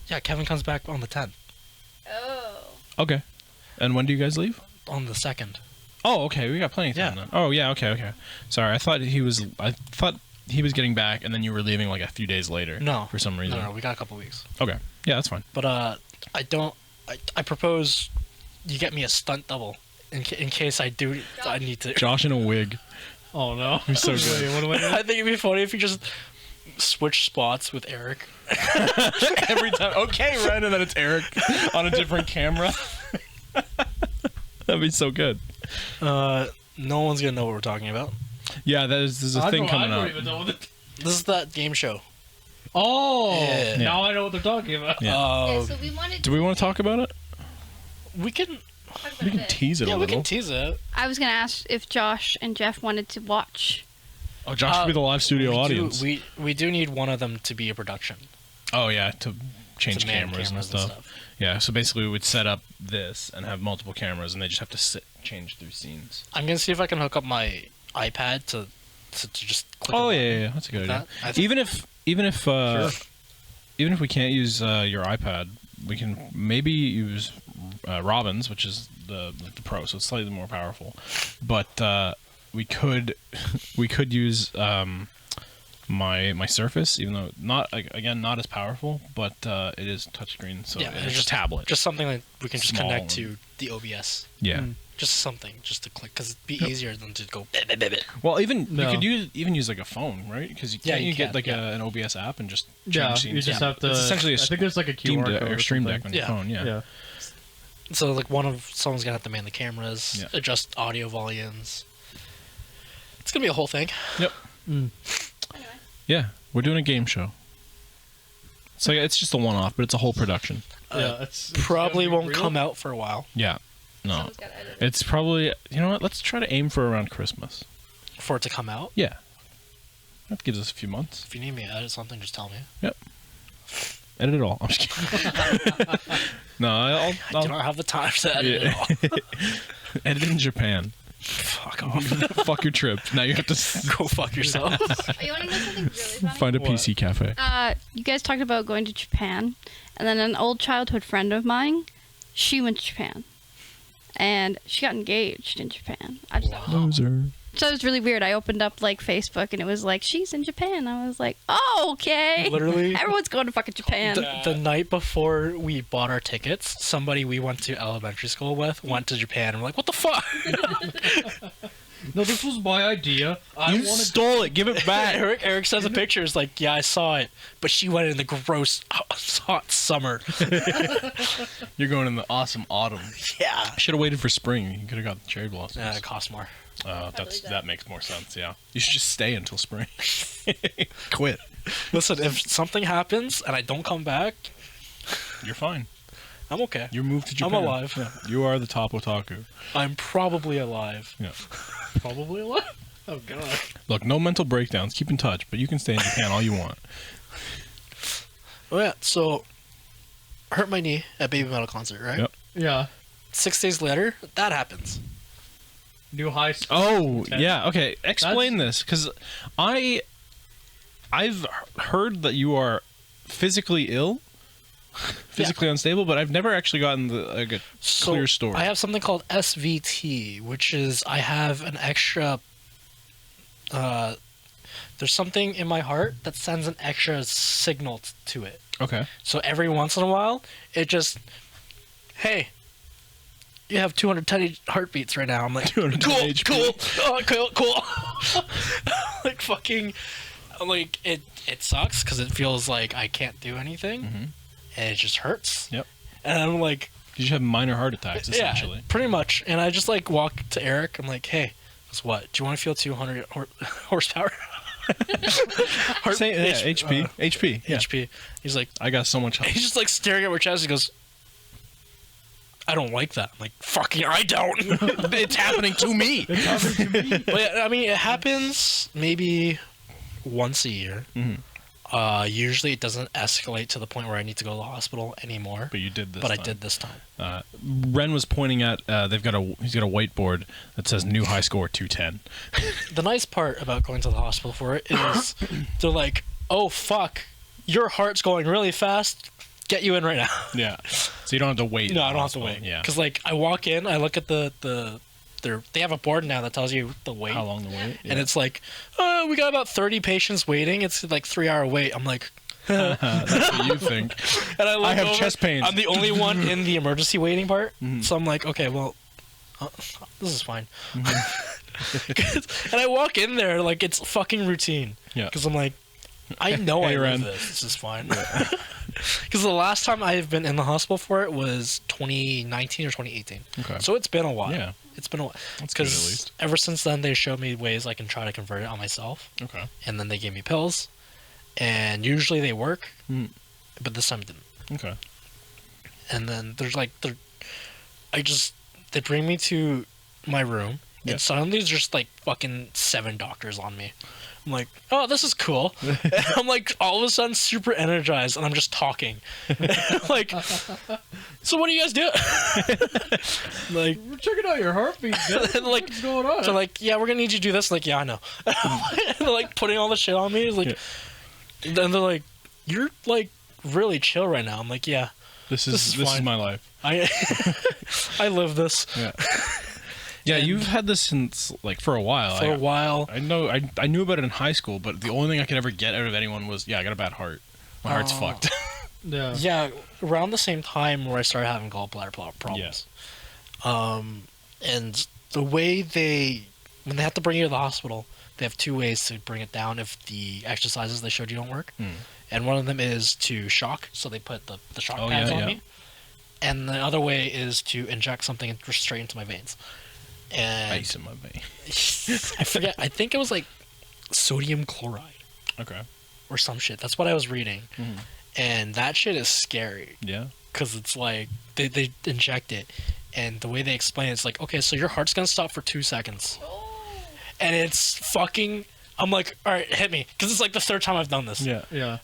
S2: Yeah, Kevin comes back on the 10th.
S4: Oh.
S3: Okay. And when do you guys leave?
S2: On the 2nd.
S3: Oh, okay. We got plenty of time
S2: Yeah.
S3: then. Oh, yeah. Okay. Sorry, I thought he was getting back, and then you were leaving like a few days later.
S2: No.
S3: For some reason.
S2: No, we got a couple weeks.
S3: Okay. Yeah, that's fine.
S2: But I propose you get me a stunt double in case I need to.
S3: Josh in a wig.
S1: Oh no.
S3: He's so good.
S1: Wait, what do I do?
S2: I think it'd be funny if you just switch spots with Eric.
S3: Every time. Okay, right, and then it's Eric on a different camera. That'd be so good.
S2: No one's gonna know what we're talking about.
S3: Yeah, there's a thing coming
S1: I don't
S3: up.
S1: even know what
S2: This is that game show.
S1: Oh,
S2: Yeah.
S1: now I know what they're talking about.
S3: Yeah.
S2: Oh,
S4: so we wanted.
S3: Do we want to talk about it?
S2: we can.
S3: We can tease it
S2: Yeah,
S3: a
S2: we
S3: little.
S2: can tease it.
S4: I was gonna ask if Josh and Jeff wanted to watch.
S3: Oh, Josh will be the live studio audience.
S2: We do need one of them to be a production.
S3: Oh yeah, to change
S2: To man
S3: cameras and stuff. Yeah, so basically we would set up this and have multiple cameras, and they just have to change through scenes.
S2: I'm gonna see if I can hook up my iPad to just. Click
S3: Oh
S2: a
S3: yeah,
S2: button.
S3: yeah, that's a good idea.
S2: That- I think-
S3: Even if we can't use your iPad, we can maybe use Robin's, which is the Pro, so it's slightly more powerful. But we could use my Surface, even though not as powerful, but it is touchscreen, so
S2: Yeah,
S3: it's just a tablet.
S2: Just something that we can just
S3: Small
S2: connect
S3: and-
S2: to the OBS.
S3: Yeah.
S2: Just something, just to click, because it'd be easier than to go.
S3: Well, even
S1: No.
S3: you could use like a phone, right? Because
S2: Yeah,
S3: you
S2: you
S3: get
S2: can,
S3: like
S2: yeah.
S3: an OBS app and just change
S1: Yeah,
S3: scenes.
S1: you just have to.
S3: It's essentially a
S1: I think there's like a
S3: Steam
S1: QR
S3: Deck
S1: code
S3: or Stream Deck
S1: something.
S3: on your phone. Yeah.
S1: Yeah.
S2: So like someone's gonna have to man the cameras,
S3: Yeah.
S2: adjust audio volumes. It's gonna be a whole thing.
S3: Yep. Yeah, we're doing a game show. So it's just a one-off, but it's a whole production.
S1: Yeah, it's
S2: Probably
S1: gonna be
S2: won't
S1: real.
S2: come out for a while
S3: Yeah. No.
S4: Someone's gotta edit it.
S3: It's probably, you know what? Let's try to aim for around Christmas.
S2: for it to come out.
S3: Yeah. That gives us a few months.
S2: If you need me to edit something, just tell me.
S3: Edit it all. I'm just kidding. No,
S2: I do
S3: I'll
S2: not have the time to edit it all.
S3: edit in Japan.
S2: Fuck off.
S3: Fuck your trip. Now you have to
S2: Go fuck yourself.
S4: Oh, you want to know something really funny?
S3: find a
S1: What?
S3: PC cafe.
S4: You guys talked about going to Japan, and then an old childhood friend of mine, she went to Japan, and she got engaged in Japan. I just thought,
S3: Loser.
S4: so it was really weird. I opened up like Facebook, and it was like she's in Japan. I was like, oh, okay.
S2: Literally.
S4: Everyone's going to fucking Japan.
S2: The night before we bought our tickets, somebody we went to elementary school with went to Japan. And we're like, what the fuck?
S1: No, this was my idea. I
S3: You
S1: wanted.
S3: stole it. Give it back.
S2: Eric sends the pictures like, yeah, I saw it, but she went in the gross hot summer.
S3: You're going in the awesome autumn.
S2: Yeah.
S3: Should have waited for spring. You could have got the cherry blossoms.
S2: Yeah, it costs more.
S3: That makes more sense. Yeah. You should just stay until spring. Quit.
S2: Listen, if something happens and I don't come back,
S3: You're fine.
S2: I'm okay.
S3: You moved to Japan.
S2: I'm alive.
S3: Yeah. You are the top otaku.
S2: I'm probably alive.
S3: Yeah.
S1: Probably what? Oh god.
S3: Look, no mental breakdowns. Keep in touch, but you can stay in Japan all you want.
S2: Oh yeah, so hurt my knee at Babymetal concert, right?
S3: Yep.
S1: Yeah.
S2: 6 days later, that happens.
S1: New high.
S3: Oh,
S1: 10.
S3: yeah. Okay, explain this, because I've heard that you are physically ill, physically unstable, but I've never actually gotten a clear story.
S2: I have something called SVT, which is I have an extra. There's something in my heart that sends an extra signal to it.
S3: Okay.
S2: So every once in a while, it just, hey, you have 210 heartbeats right now. I'm like, cool,
S3: 210
S2: cool,
S3: HP.
S2: cool. Like fucking, like it sucks because it feels like I can't do anything, and it just hurts.
S3: Yep.
S2: And I'm like,
S3: You just have minor heart attacks, essentially.
S2: yeah, pretty much. And I just like walk to Eric. I'm like, hey, guess what? Do you want to feel 200 horsepower?
S3: Say, yeah, HP. HP. Yeah.
S2: HP. He's like,
S3: I got so much help.
S2: he's just like staring at my chest. He goes, I don't like that. I'm like, fucking, I don't.
S3: It's happening to me.
S2: But yeah, I mean, it happens maybe once a year. Usually it doesn't escalate to the point where I need to go to the hospital anymore.
S3: But you did this
S2: But
S3: time.
S2: I did this time.
S3: Ren was pointing at, he's got a whiteboard that says new high score 210.
S2: The nice part about going to the hospital for it is they're like, oh, fuck, your heart's going really fast. Get you in right now.
S3: Yeah. So you don't have to wait.
S2: No, I don't have to wait.
S3: Yeah.
S2: Because, like, I walk in, I look at they have a board now that tells you the wait.
S3: How long the wait?
S2: And it's like, we got about 30 patients waiting. It's like 3-hour wait. I'm like,
S3: That's what you think.
S2: and I look
S3: I have
S2: over,
S3: chest pains.
S2: I'm the only one in the emergency waiting part. So I'm like, okay, well, this is fine. And I walk in there like it's fucking routine.
S3: Yeah.
S2: Because I'm like, I know
S3: Hey,
S2: I
S3: Ren.
S2: live this. This is fine. Because the last time I've been in the hospital for it was 2019 or 2018.
S3: Okay.
S2: So it's been a while.
S3: Yeah.
S2: It's been a while.
S3: That's good, at
S2: Because
S3: least.
S2: ever since then, they showed me ways I can try to convert it on myself.
S3: Okay.
S2: And then they gave me pills. And usually they work.
S3: Mm.
S2: But this time it didn't.
S3: Okay.
S2: And then they bring me to my room.
S3: Yeah.
S2: And suddenly there's just like fucking 7 doctors on me. I'm like, oh, this is cool. And I'm like, all of a sudden, super energized, and I'm just talking. Like, so what do you guys do? Like,
S1: We're checking out your heartbeat.
S2: and like,
S1: What's going on?
S2: they're like, yeah, we're gonna need you to do this. I'm like, yeah, I know. And they're like putting all the shit on me. It's like, then they're like, you're like really chill right now. I'm like, yeah,
S3: This is
S2: fine.
S3: my life.
S2: I live this
S3: Yeah,
S2: And-
S3: you've had this since like for a while.
S2: for a while.
S3: I know. I knew about it in high school, but the only thing I could ever get out of anyone was, I got a bad heart. My heart's
S2: Oh.
S3: fucked.
S1: yeah.
S2: Yeah, around the same time where I started having gallbladder problems. And the way when they have to bring you to the hospital, they have 2 ways to bring it down if the exercises they showed you don't work. And one of them is to shock, so they put the shock
S3: Oh,
S2: pads
S3: yeah,
S2: on
S3: yeah.
S2: me. And the other way is to inject something straight into my veins. And
S3: Ice in my vein.
S2: I forget, I think it was like sodium chloride
S3: Okay.
S2: or some shit. That's what I was reading. And that shit is scary.
S3: Yeah.
S2: Because it's like they inject it, and the way they explain it, it's like, okay, so your heart's gonna stop for 2 seconds, and it's fucking. I'm like, all right, hit me, because it's like the 3rd time I've done this.
S3: Yeah.
S1: Yeah.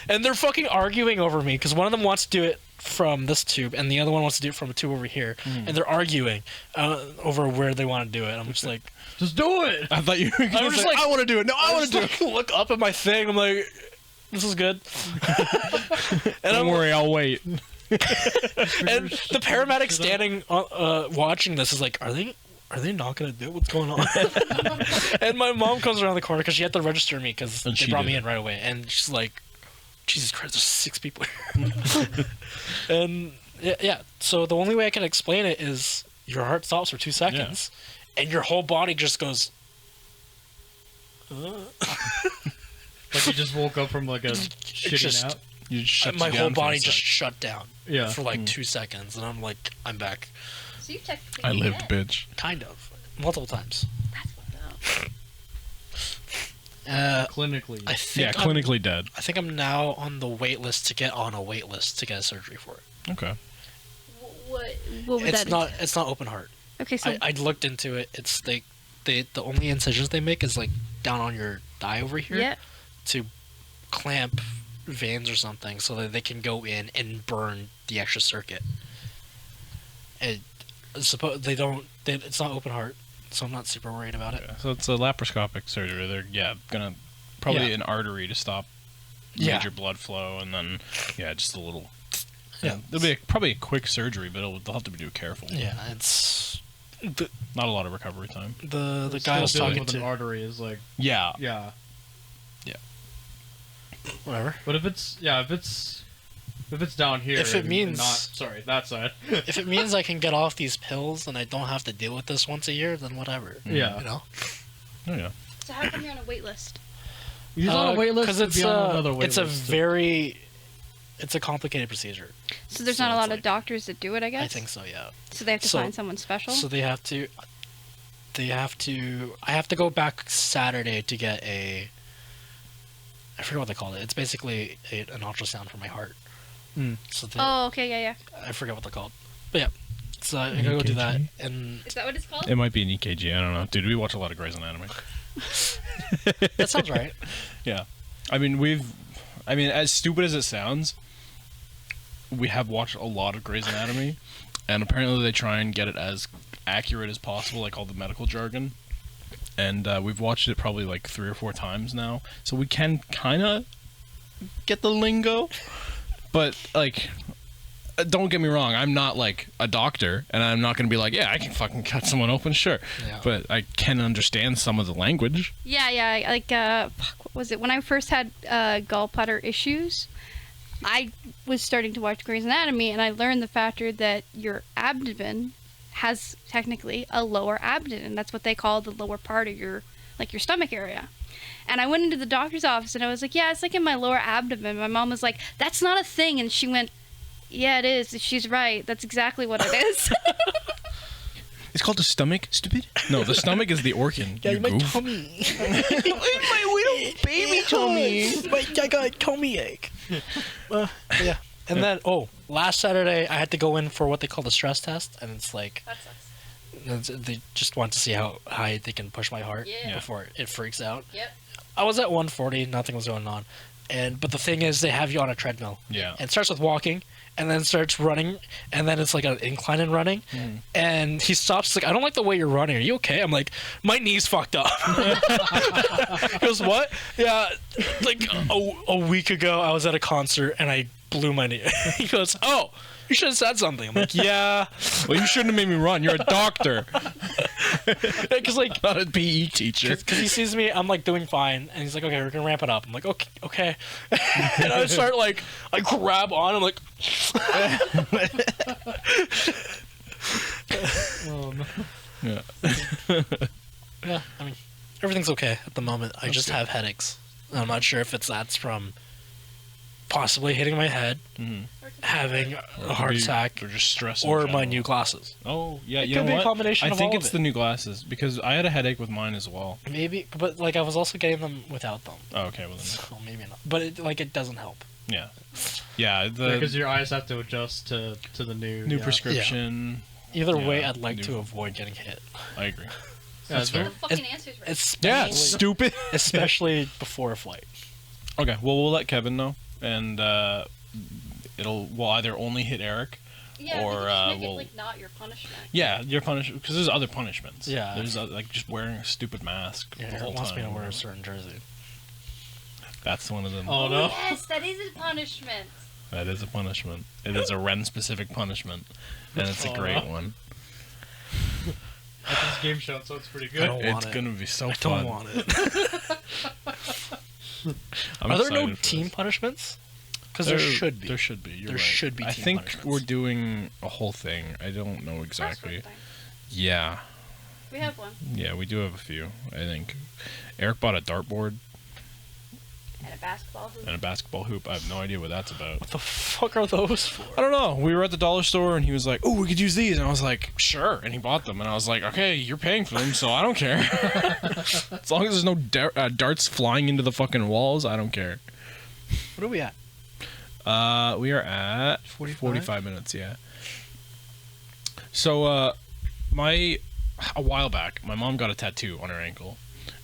S2: And they're fucking arguing over me because one of them wants to do it from this tube, and the other one wants to do it from a tube over here, and they're arguing over where they want to do it. I'm just like,
S1: Just do it.
S3: I thought you were
S2: I'm just like,
S3: I want to do it. No, I want to do it.
S2: Look up at my thing. I'm like, this is good. And
S3: Don't worry, I'll wait.
S2: And the paramedic standing watching this is like, are they not gonna do it? What's going on? And my mom comes around the corner because she had to register me because
S3: And
S2: they
S3: she
S2: brought
S3: did.
S2: me in right away, and she's like, Jesus Christ, there's 6 people here. And yeah, so the only way I can explain it is your heart stops for 2 seconds, and your whole body just goes.
S1: Like you just woke up from like a shitty
S2: just-
S1: nap.
S3: You just shut
S2: My
S3: you
S2: whole
S3: down for a
S2: body
S3: sec.
S2: just shut down
S1: Yeah.
S2: for like 2 seconds, and I'm like, I'm back.
S4: So you technically
S3: I lived,
S4: dead.
S3: bitch.
S2: Kind of. Multiple times.
S4: That's fucked up.
S1: Clinically.
S2: I think
S3: Yeah,
S2: I'm-
S3: clinically dead.
S2: I think I'm now on the wait list to get on a wait list to get a surgery for it.
S3: Okay.
S4: What would
S2: It's
S4: that
S2: not. It's not open heart.
S4: Okay, so
S2: I looked into it. It's the only incisions they make is like down on your thigh over here
S4: yeah.
S2: to clamp veins or something so that they can go in and burn the extra circuit. And they don't. It's not open heart, so I'm not super worried about it.
S3: Yeah, so it's a laparoscopic surgery. They're gonna probably an artery to stop major blood flow, and then just a little. Yeah, it'll be probably a quick surgery, but they'll have to be careful.
S2: Yeah, it's
S3: not a lot of recovery time.
S2: The guy I was talking
S1: with
S2: to.
S1: an artery is like
S3: yeah.
S2: Whatever.
S1: But if it's down here,
S2: if it means
S1: that side.
S2: if it means I can get off these pills and I don't have to deal with this once a year, then whatever.
S1: Yeah.
S2: You know.
S3: Oh yeah.
S4: So how come you're on a wait list?
S1: He's on a wait list.
S2: Because it's a complicated procedure.
S4: So there's not a lot of doctors that do it, I guess.
S2: I think so. Yeah.
S4: So they have to find someone special.
S2: So they have to. I have to go back Saturday to get I forget what they call it. It's basically an ultrasound for my heart. So
S4: okay, yeah.
S2: I forget what they're called. But yeah. So I gotta go do that. And
S4: is that what it's called?
S3: It might be an EKG. I don't know. Dude, we watch a lot of Grey's Anatomy.
S2: That sounds right.
S3: Yeah. I mean, as stupid as it sounds, we have watched a lot of Grey's Anatomy, and apparently they try and get it as accurate as possible, like all the medical jargon. And we've watched it probably like 3 or 4 times now, so we can kind of get the lingo. But like, don't get me wrong, I'm not like a doctor, and I'm not gonna be like, yeah, I can fucking cut someone open, sure. Yeah. But I can understand some of the language.
S4: Yeah. Like, what was it? When I first had gallbladder issues, I was starting to watch Grey's Anatomy, and I learned the factor that your abdomen has technically a lower abdomen. That's what they call the lower part of your stomach area. And I went into the doctor's office and I was like, yeah, it's like in my lower abdomen. My mom was like, that's not a thing. And she went, yeah, it is. She's right. That's exactly what it is.
S3: It's called the stomach, stupid? No, the stomach is the organ.
S2: Yeah, my
S3: goof.
S2: tummy.
S3: My little baby tummy.
S2: I got a tummy ache. Yeah. And then, last Saturday, I had to go in for what they call the stress test, and it's like...
S4: That sucks.
S2: They just want to see how high they can push my heart before it freaks out.
S4: Yep.
S2: I was at 140, nothing was going on. But the thing is, they have you on a treadmill.
S3: Yeah.
S2: And it starts with walking, and then starts running, and then it's like an incline in running. And he stops, like, I don't like the way you're running. Are you okay? I'm like, my knee's fucked up. He goes, what? Yeah, like a week ago, I was at a concert, and I blew my knee. He goes, oh, you should have said something. I'm like, yeah.
S3: Well, you shouldn't have made me run. You're a doctor.
S2: Because, like,
S3: not a PE teacher.
S2: Because he sees me, I'm, like, doing fine. And he's like, okay, we're going to ramp it up. I'm like, okay. And I start, like, I grab on. I'm like...
S3: Yeah.
S2: Yeah, I mean, everything's okay at the moment. I just have headaches. I'm not sure if that's from possibly hitting my head, having a heart attack,
S3: or just stress,
S2: or my new glasses.
S3: Oh, yeah,
S2: it
S3: you
S2: could
S3: know
S2: be
S3: what?
S2: a combination
S3: I
S2: of
S3: think
S2: all
S3: it's
S2: of
S3: the
S2: it.
S3: new glasses, because I had a headache with mine as well.
S2: Maybe, but, like, I was also getting them without them.
S3: Oh, okay, well then.
S2: So maybe not. But, it doesn't help.
S3: Yeah. Yeah,
S1: because your eyes have to adjust to the new
S3: prescription.
S2: Yeah. Either way, I'd like to avoid getting hit.
S3: I agree.
S1: That's fair.
S4: Fucking answers right.
S2: Especially,
S3: stupid.
S2: Especially before a flight.
S3: Okay, well, we'll let Kevin know, and we'll either only hit Eric, or
S4: make
S3: we'll
S4: it, like, not your punishment.
S3: Yeah, your punishment, because there's other punishments.
S2: Yeah,
S3: there's like just wearing a stupid mask.
S2: Yeah,
S3: the whole
S2: wants
S3: time.
S2: me to wear a certain jersey.
S3: That's one of them.
S1: Oh no!
S4: Yes, that is a punishment.
S3: That is a punishment. It is a Ren-specific punishment, and it's a great one.
S1: Like this game show, so it's pretty good.
S3: It's gonna be so fun.
S2: I don't want it. Are there no team punishments? Because there should be.
S3: There should be. You're
S2: there
S3: right.
S2: should be.
S3: I
S2: team
S3: think
S2: punishments.
S3: we're doing a whole thing. I don't know exactly. Yeah.
S4: We have one.
S3: Yeah, we do have a few. I think Eric bought a dartboard.
S4: And a basketball hoop.
S3: And a basketball hoop. I have no idea what that's about.
S2: What the fuck are those for?
S3: I don't know. We were at the dollar store and he was like, "Oh, we could use these," and I was like, "Sure." And he bought them, and I was like, "Okay, you're paying for them, so I don't care." As long as there's no darts flying into the fucking walls, I don't care.
S2: What are we at?
S3: We are at 45 minutes. Yeah. So, a while back, my mom got a tattoo on her ankle,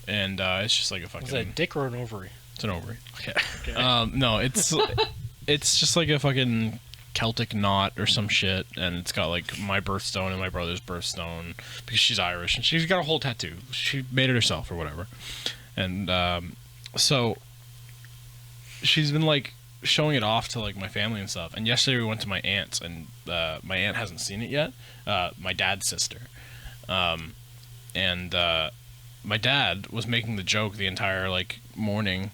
S3: and it's just like a fucking.
S2: Is that a dick or an ovary?
S3: It's an ovary.
S2: Okay.
S3: No, it's just like a fucking Celtic knot or some shit, and it's got like my birthstone and my brother's birthstone because she's Irish, and she's got a whole tattoo. She made it herself or whatever, and so she's been like showing it off to like my family and stuff. And yesterday we went to my aunt's, and my aunt hasn't seen it yet. My dad's sister, and my dad was making the joke the entire like morning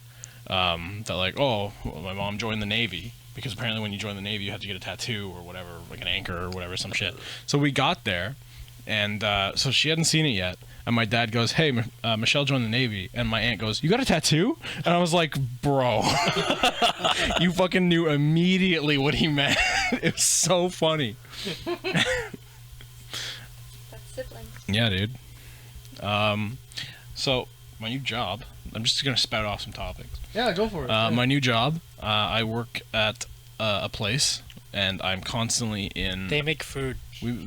S3: that like, oh, well, my mom joined the Navy because apparently when you join the Navy you have to get a tattoo or whatever, like an anchor or whatever, some shit. So we got there, and so she hadn't seen it yet. And my dad goes, hey, Michelle joined the Navy. And my aunt goes, you got a tattoo? And I was like, bro, you fucking knew immediately what he meant. It was so funny.
S4: That's siblings.
S3: Yeah, dude. So, my new job, I'm just going to spout off some topics.
S1: Yeah, go for it.
S3: My new job, I work at a place, and I'm constantly in...
S2: They make food.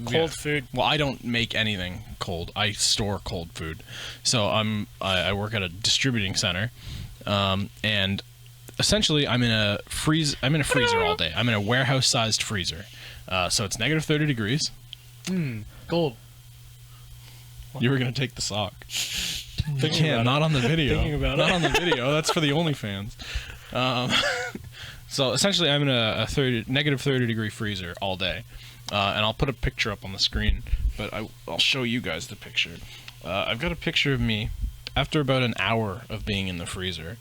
S2: Cold food.
S3: Well, I don't make anything cold. I store cold food. So I work at a distributing center, and essentially I'm in a freezer all day. I'm in a warehouse-sized freezer. So it's negative 30 degrees.
S1: Cold.
S3: You were gonna take the sock. They can't. Not on the video.
S2: Thinking about
S3: not
S2: it.
S3: on the video. That's for the OnlyFans. So essentially, I'm in a negative 30 degree freezer all day. And I'll put a picture up on the screen, but I'll show you guys the picture. I've got a picture of me after about an hour of being in the freezer.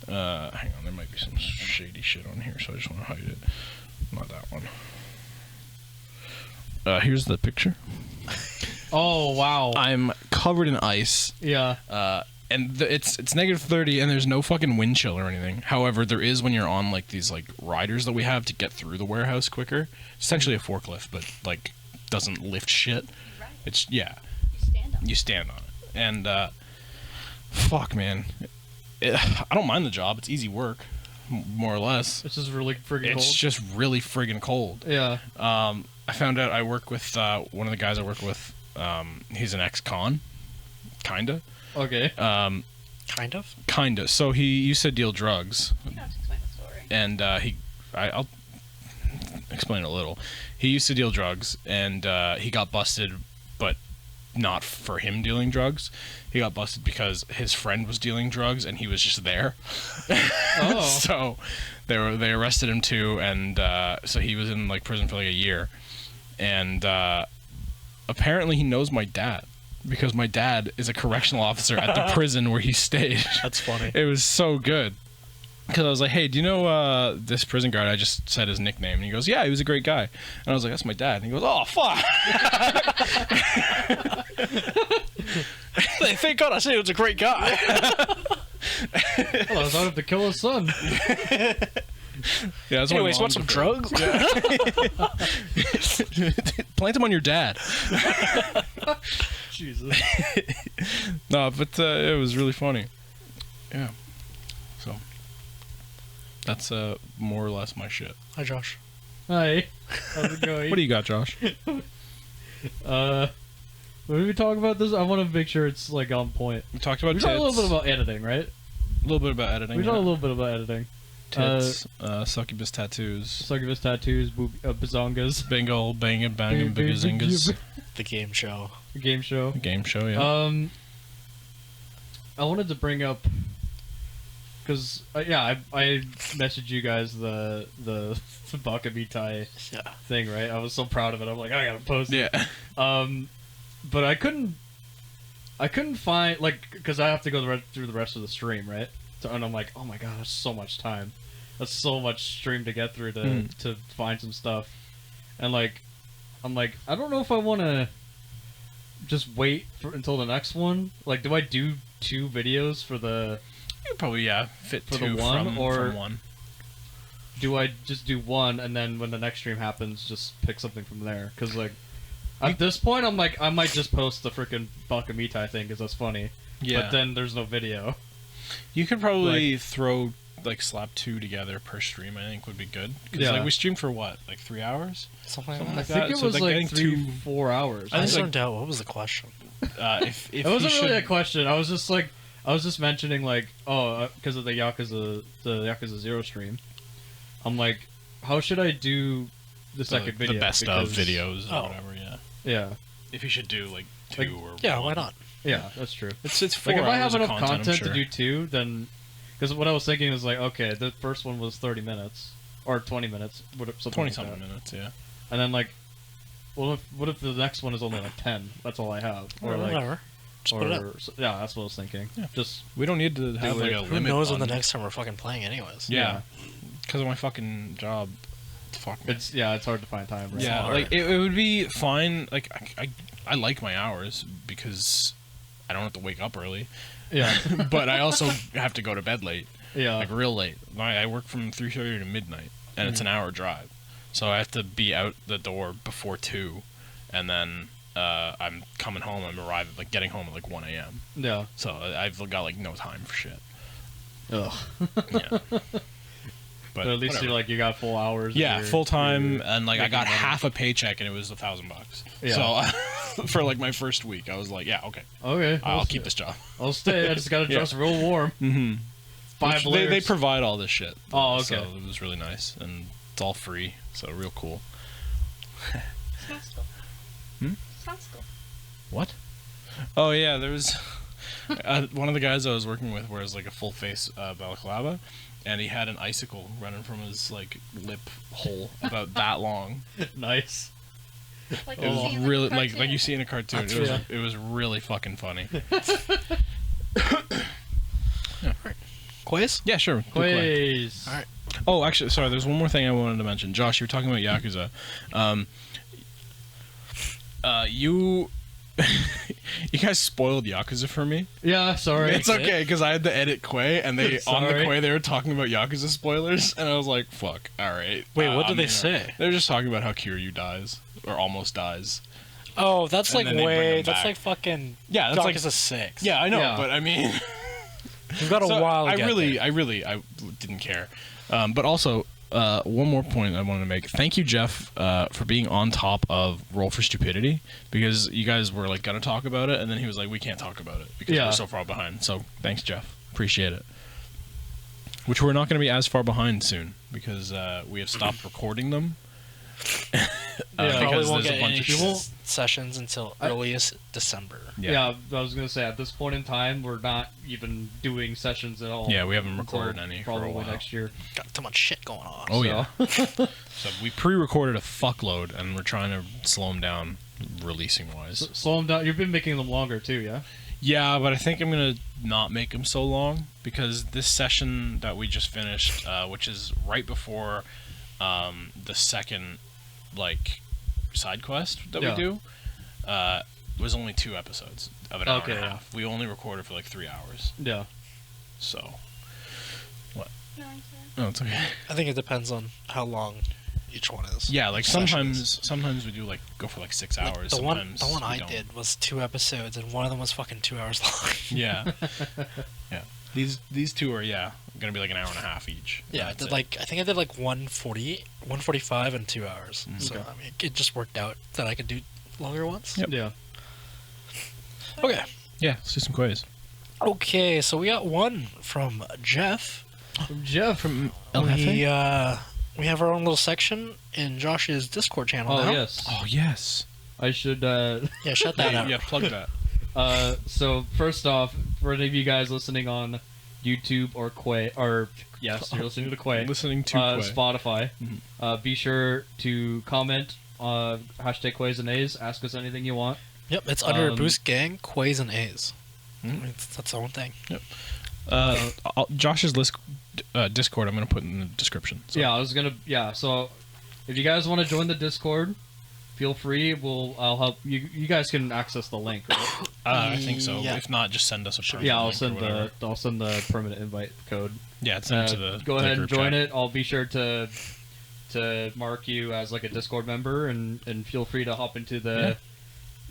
S3: Hang on, there might be some shady shit on here, so I just want to hide it. Not that one. Here's the picture.
S1: Oh, wow.
S3: I'm covered in ice.
S1: Yeah.
S3: And it's negative 30, and there's no fucking wind chill or anything. However, there is when you're on like these like riders that we have to get through the warehouse quicker. It's essentially a forklift, but like doesn't lift shit.
S4: Right.
S3: It's
S4: You stand on.
S3: you stand on it, and fuck, man, I don't mind the job. It's easy work, more or less.
S1: It's just really friggin' cold.
S3: It's just really friggin' cold.
S1: Yeah.
S3: I found out I work with one of the guys I work with. He's an ex-con, kinda.
S1: Okay.
S2: Kind of.
S3: So he used to deal drugs,
S4: You don't have to explain the story.
S3: and I'll explain a little. He used to deal drugs, and he got busted, but not for him dealing drugs. He got busted because his friend was dealing drugs, and he was just there.
S1: Oh.
S3: So they arrested him too, and so he was in like prison for like a year, and apparently he knows my dad. Because my dad is a correctional officer at the prison where he stayed.
S2: That's funny.
S3: It was so good. Because I was like, hey, do you know this prison guard? I just said his nickname. And he goes, yeah, he was a great guy. And I was like, that's my dad. And he goes, oh, fuck.
S2: Thank God I said he was a great guy.
S1: Well, I was out to kill his son.
S3: Yeah, that's
S2: Anyways,
S3: my
S2: want some
S3: mom's
S2: drugs?
S3: Plant them on your dad.
S1: Jesus.
S3: No, but it was really funny. Yeah. So that's more or less my shit.
S2: Hi, Josh.
S1: Hi. How's it going?
S3: What do you got, Josh?
S1: When we talk about this, I want to make sure it's like on point.
S3: We talked about
S1: We
S3: tits.
S1: talked a little bit about editing, right?
S3: A little bit about editing.
S1: We talked a little bit about editing.
S3: Tits, succubus tattoos,
S1: Succubus tattoos, bazongas,
S3: bingo, bangin', bangin', bigazingas.
S2: The game show.
S1: game show.
S3: Game show, yeah.
S1: I wanted to bring up because I messaged you guys the Babymetal
S2: Yeah.
S1: thing, right? I was so proud of it. I'm like, I gotta post it.
S3: Yeah.
S1: But I couldn't find because I have to go through the rest of the stream, right? So, and I'm like, oh my god, that's so much time. That's so much stream to get through to find some stuff, and I'm like, I don't know if I want to just wait until the next one. Like, do I do 2 videos for the?
S3: You probably fit
S1: For
S3: 2
S1: the one,
S3: from
S1: or-
S3: one.
S1: Do I just do one and then when the next stream happens, just pick something from there? Because at this point, I'm like, I might just post the freaking Babymetal thing because that's funny.
S3: Yeah.
S1: But then there's no video.
S3: You could probably throw slap 2 together per stream. I think would be good. Because
S1: Yeah.
S3: we streamed for what, 3 hours?
S2: Something
S3: Something
S2: like
S1: I
S2: that.
S1: think it
S3: So,
S1: was
S3: getting
S1: 3-4 hours.
S2: I
S3: I
S2: just
S3: think,
S2: zoned out. What was the question?
S3: if
S1: It wasn't
S3: he
S1: really a
S3: should-
S1: question. I was just like, I was just mentioning like, because of the Yakuza 0 stream. I'm like, how should I do the second video?
S3: The best of videos or whatever.
S1: Yeah.
S3: If you should do like 2 or
S2: yeah,
S3: one.
S2: why not?
S1: Yeah, that's true.
S3: It's 4
S1: Like if I have
S3: hours of
S1: enough content
S3: sure.
S1: to do 2, then because what I was thinking was like, okay, the first one was 30 minutes or 20 minutes, something
S3: 20
S1: like
S3: something
S1: that.
S3: minutes, yeah.
S1: And then like, what if the next one is only like 10? That's all I have. Or like,
S2: whatever. Just put it up.
S1: yeah, that's what I was thinking.
S3: Yeah.
S1: Just
S3: We don't need to have like a
S2: Who
S3: limit.
S2: knows when
S3: on
S2: the next time we're fucking playing, anyways?
S3: Yeah, because of my fucking job. Fuck me.
S1: it's hard to find time. Right?
S3: Yeah, like it would be fine. Like I like my hours because I don't have to wake up early.
S1: Yeah.
S3: But I also have to go to bed late.
S1: Yeah.
S3: Like real late. I work from 3:30 to midnight, and it's an hour drive, so I have to be out the door before 2, and then I'm coming home. I'm arriving, like getting home at like 1 a.m.
S1: Yeah.
S3: So I've got like no time for shit.
S1: Ugh.
S3: Yeah.
S1: But at least
S3: whatever.
S1: you got full hours.
S3: Yeah, full time, and like I got
S1: making money.
S3: half a paycheck, and it was $1,000.
S1: Yeah.
S3: So for like my first week, I was like, yeah, okay,
S1: Okay.
S3: I'll keep this job.
S1: I'll stay. I just gotta
S3: Yeah.
S1: dress real warm.
S3: Mm-hmm.
S1: 5
S3: They
S1: layers.
S3: provide all this shit.
S1: Oh, okay.
S3: So it was really nice, and it's all free, so real cool.
S4: Sounds cool.
S3: Hmm?
S4: Sounds cool.
S3: What? Oh yeah, there was one of the guys I was working with wears like a full face balaclava, and he had an icicle running from his like lip hole about that long.
S1: Nice.
S4: Like
S3: It was
S4: you see in,
S3: really
S4: a
S3: like
S4: cartoon.
S3: you see in a cartoon. It was really fucking funny.
S2: Quiz?
S3: Yeah, sure. do Quey.
S1: Quiz.
S2: All right.
S3: Oh, actually, sorry. There's one more thing I wanted to mention. Josh, you were talking about Yakuza. You guys spoiled Yakuza for me.
S1: Yeah, sorry.
S3: It's okay because I had to edit Quey, and they on the
S1: Sorry.
S3: Quey they were talking about Yakuza spoilers, and I was like, "Fuck, all right."
S2: Wait, what did they
S3: you know,
S2: say?
S3: They were just talking about how Kiryu dies or almost dies.
S2: Oh, that's
S3: And
S2: like
S3: then they bring
S2: way.
S3: him
S2: That's
S3: back.
S2: like fucking.
S3: Yeah, that's like
S2: Yakuza 6.
S3: yeah, I know,
S1: Yeah.
S3: but I mean,
S2: We've got a
S3: so
S2: while. To
S3: I
S2: get
S3: really
S2: there.
S3: didn't care. But also, one more point I wanted to make. Thank you, Jeff, for being on top of Roll for Stupidity, because you guys were like gonna talk about it, and then he was like, "We can't talk about it because
S1: Yeah.
S3: we're so far behind." So thanks, Jeff. Appreciate it. Which we're not going to be as far behind soon because we have stopped recording them.
S1: Yeah.
S2: Probably
S3: because
S2: won't
S3: there's
S2: get
S3: a bunch
S2: any
S3: of shit.
S2: sessions until earliest December.
S1: Yeah, I was gonna say at this point in time we're not even doing sessions at all.
S3: Yeah, we haven't
S1: until
S3: recorded any for a
S1: probably
S3: while.
S1: next year.
S2: Got too much shit going on.
S3: Oh
S1: So-
S3: yeah. So we pre-recorded a fuckload, and we're trying to slow them down, releasing wise.
S1: Slow them down. You've been making them longer too, yeah.
S3: Yeah, but I think I'm gonna not make them so long because this session that we just finished, which is right before the second like side quest that
S1: Yeah.
S3: we do, was only 2 episodes of an hour and a
S1: Okay,
S3: half. We only recorded for like 3 hours,
S1: Yeah.
S3: so
S4: No, I'm sorry.
S3: oh, it's okay.
S2: I think it depends on how long each one is.
S3: Yeah, like
S2: Session is.
S3: sometimes we do like go for like 6 hours.
S2: The one
S3: sometimes we
S2: I
S3: don't.
S2: did was 2 episodes, and one of them was fucking 2 hours long.
S3: Yeah, yeah. These 2 are gonna be like an hour and a half each.
S2: Yeah, I
S3: That's
S2: did
S3: it.
S2: like I think I did like 140, 145 in 2 hours. So
S1: Okay.
S2: I mean, it just worked out that I could do longer ones.
S3: Yep.
S1: Yeah.
S2: Okay.
S3: Yeah, let's do some quiz.
S2: Okay, so we got one from Jeff.
S1: Jeff from
S2: We have our own little section in Josh's Discord channel
S1: Oh
S2: now.
S1: yes.
S3: Oh yes.
S1: I should.
S2: Yeah, shut that out.
S3: Yeah, plug that.
S1: So first off, for any of you guys listening on YouTube or Quey, or yes, you're listening to Quey.
S3: Listening to Quey.
S1: Spotify. Be sure to comment hashtag Quays and A's. Ask us anything you want.
S2: Yep, it's under
S1: Um,
S2: Boost Gang, Quays and A's. I mean, that's the one thing.
S3: Josh's Discord, I'm going to put in the description. So.
S1: Yeah, I was gonna. Yeah, so if you guys want to join the Discord, feel free. I'll help you. You guys can access the link. Right?
S3: I think so.
S2: Yeah.
S3: If not, just send us a permanent
S1: Yeah, I'll
S3: link or
S1: send
S3: whatever.
S1: the permanent invite code.
S3: Yeah, send it to the
S1: Go
S3: the
S1: ahead and
S3: group
S1: join
S3: chat.
S1: it. I'll be sure to mark you as like a Discord member, and feel free to hop into the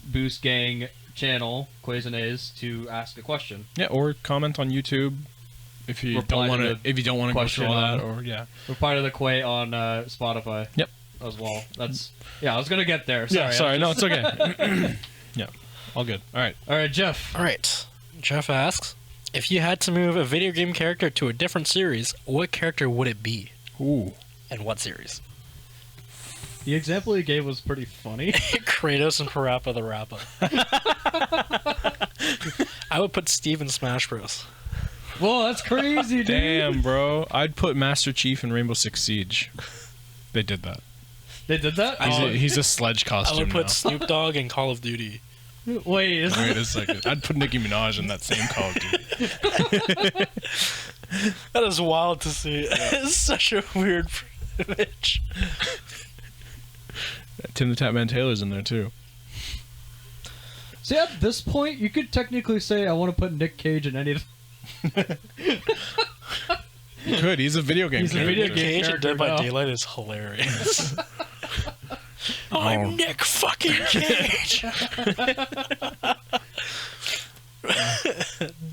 S1: Boost Gang channel, Quays and A's, to ask a question.
S3: Yeah, or comment on YouTube if you
S1: Reply
S3: don't
S1: to
S3: want to.
S1: the
S3: If you don't want to go
S1: question
S3: through all that,
S1: on-
S3: or yeah.
S1: We're part of the Quay on Spotify.
S3: Yep.
S1: As well. That's I was gonna get there. Sorry.
S3: Yeah, sorry.
S1: I
S3: No,
S1: just-
S3: it's okay. Yeah, all good. All right.
S1: All right, Jeff.
S2: All right. Jeff asks, If you had to move a video game character to a different series, what character would it be?
S3: Ooh.
S2: And what series?
S1: The example you gave was pretty funny.
S2: Kratos and Parappa the Rappa. I would put Steve in Smash Bros.
S1: Whoa, that's crazy, dude.
S3: Damn, bro. I'd put Master Chief in Rainbow Six Siege. They did that.
S1: They did that?
S3: He's a sledge
S2: I
S3: costume
S2: would put
S3: now.
S2: Snoop Dogg in Call of Duty.
S1: Wait, is
S3: Wait a second. I'd put Nicki Minaj in that same Call of Duty.
S2: That is wild to see. It's such a weird image.
S3: Tim the Tatman Taylor's in there too.
S1: See, at this point, you could technically say I want to put Nick Cage in any of
S3: You could. He's a video game
S1: He's a
S3: character.
S1: video game
S2: Cage in
S1: character
S2: Dead by
S1: now.
S2: Daylight is hilarious. I'm Nick fucking Cage.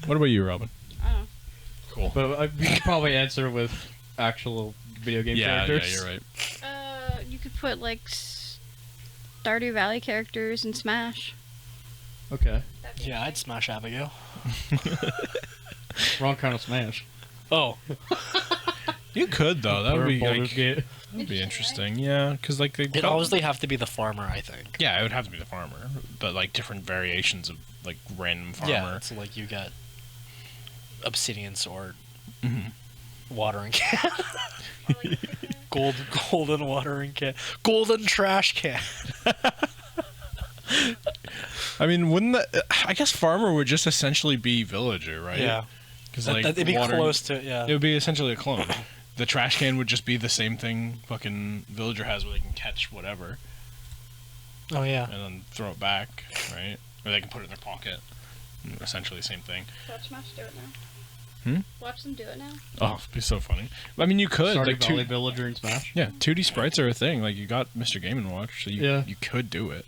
S3: What about you, Robin? Cool.
S1: But you could probably answer with actual video game characters.
S3: Yeah, you're right.
S4: You could put like Stardew Valley characters in Smash.
S1: Okay.
S2: Yeah, I'd smash Abigail.
S1: Wrong kind of Smash.
S2: Oh,
S3: You could though. That would be
S1: Baldur's
S3: like,
S1: Gate.
S3: that'd be interesting. Yeah, because like they.
S2: it'd obviously have to be the farmer, I think.
S3: Yeah, it would have to be the farmer, but like different variations of like random farmer.
S2: Yeah, it's like you got obsidian sword,
S3: Mhm.
S2: watering can, golden watering can, golden trash can.
S3: I mean, wouldn't that? I guess farmer would just essentially be villager, right?
S2: Yeah,
S3: Because like
S2: it'd be
S3: watering-
S2: close to yeah.
S3: It would be essentially a clone. The trash can would just be the same thing fucking villager has, where they can catch whatever
S2: Oh yeah.
S3: and then throw it back, right? Or they can put it in their pocket. Essentially the same thing.
S4: Watch Smash do it now.
S3: Hmm?
S4: Watch them do it now.
S3: Oh, it'd be so funny. I mean, you could.
S1: Stardew
S3: Like,
S1: Valley Villager in Smash.
S3: yeah, 2D sprites are a thing. Like, you got Mr. Game & Watch, so you could do it.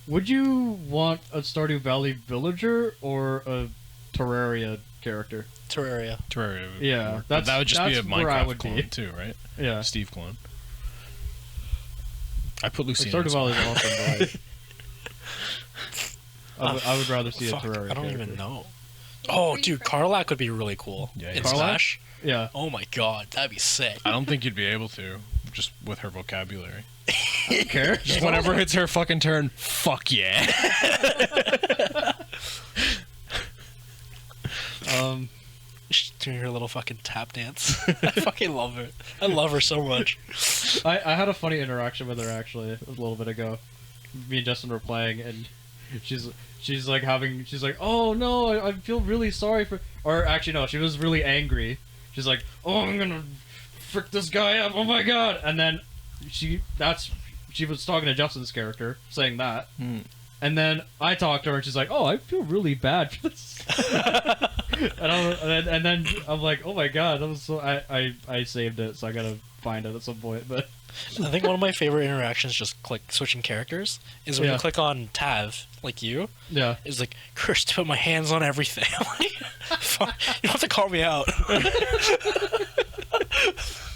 S1: Would you want a Stardew Valley Villager or a Terraria character?
S2: Terraria.
S3: Terraria. would
S1: Yeah,
S3: work. But that would just be a
S1: that's where I
S3: Minecraft
S1: would
S3: clone
S1: be.
S3: too, right?
S1: Yeah.
S3: Steve clone. I put
S1: Like,
S3: Lucy.
S1: Stardew Valley is awesome, but I would rather see
S2: Fuck,
S1: a Terraria
S2: I don't
S1: character.
S2: even know. Oh, dude, Karlak would be really cool.
S3: Yeah,
S2: in
S3: Karlak?
S2: Smash.
S1: Yeah.
S2: Oh my god, that'd be sick.
S3: I don't think you'd be able to, just with her vocabulary.
S1: I don't care.
S3: Just whenever it's her fucking turn, fuck yeah.
S2: She's doing her little fucking tap dance. I fucking love her. I love her so much.
S1: I had a funny interaction with her actually a little bit ago. Me and Justin were playing, and she's like, oh no, I feel really sorry for, or actually no, she was really angry. She's like, oh, I'm gonna frick this guy up, oh my god, and then she was talking to Justin's character, saying that, and then I talked to her, and she's like, oh, I feel really bad for this. and then I'm like, oh my god, that was so. I saved it, so I gotta find it at some point. But
S2: I think one of my favorite interactions, just click switching characters, is when
S1: Yeah.
S2: you click on Tav, like you.
S1: yeah,
S2: It's like, cursed to put my hands on everything. I'm like, fuck, you don't have to call me out.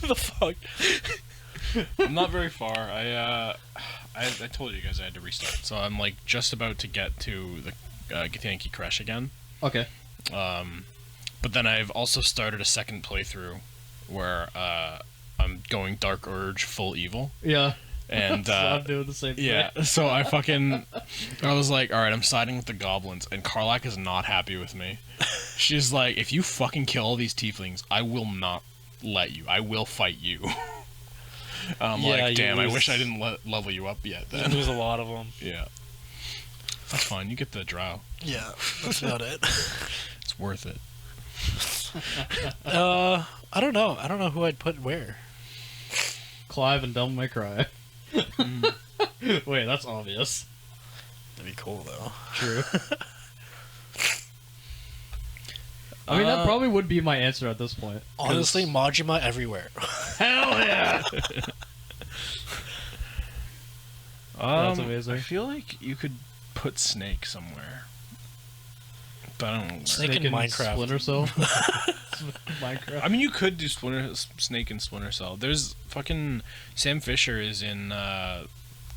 S2: The fuck?
S3: I'm not very far. I told you guys I had to restart, so I'm like just about to get to the Githyanki Crash again.
S1: okay,
S3: But then I've also started a second playthrough where I'm going Dark Urge full evil,
S1: yeah,
S3: and
S1: so I'm doing the same thing.
S3: yeah. So I was like, all right, I'm siding with the goblins, and Karlak is not happy with me. She's like, if you fucking kill all these tieflings, I will not let you. I will fight you. I'm
S2: Yeah,
S3: like,
S2: you
S3: damn, I
S2: lose-
S3: wish I didn't level you up yet.
S2: You
S3: Then
S2: lose a lot of them.
S3: yeah, that's fine. You get the drow.
S2: Yeah, that's about it.
S3: It's worth it.
S2: I don't know. I don't know who I'd put where.
S1: Clive and Devil May Cry. Wait, that's obvious.
S2: That'd be cool though.
S1: True. I mean, that probably would be my answer at this point. 'cause-
S2: Honestly, Majima everywhere.
S1: hell yeah! That's
S3: I
S1: amazing.
S3: feel like you could put Snake somewhere, but I don't know.
S2: Snake in Minecraft.
S1: Splinter Cell. Minecraft.
S3: I mean, you could do Snake and Splinter Cell. There's fucking Sam Fisher is in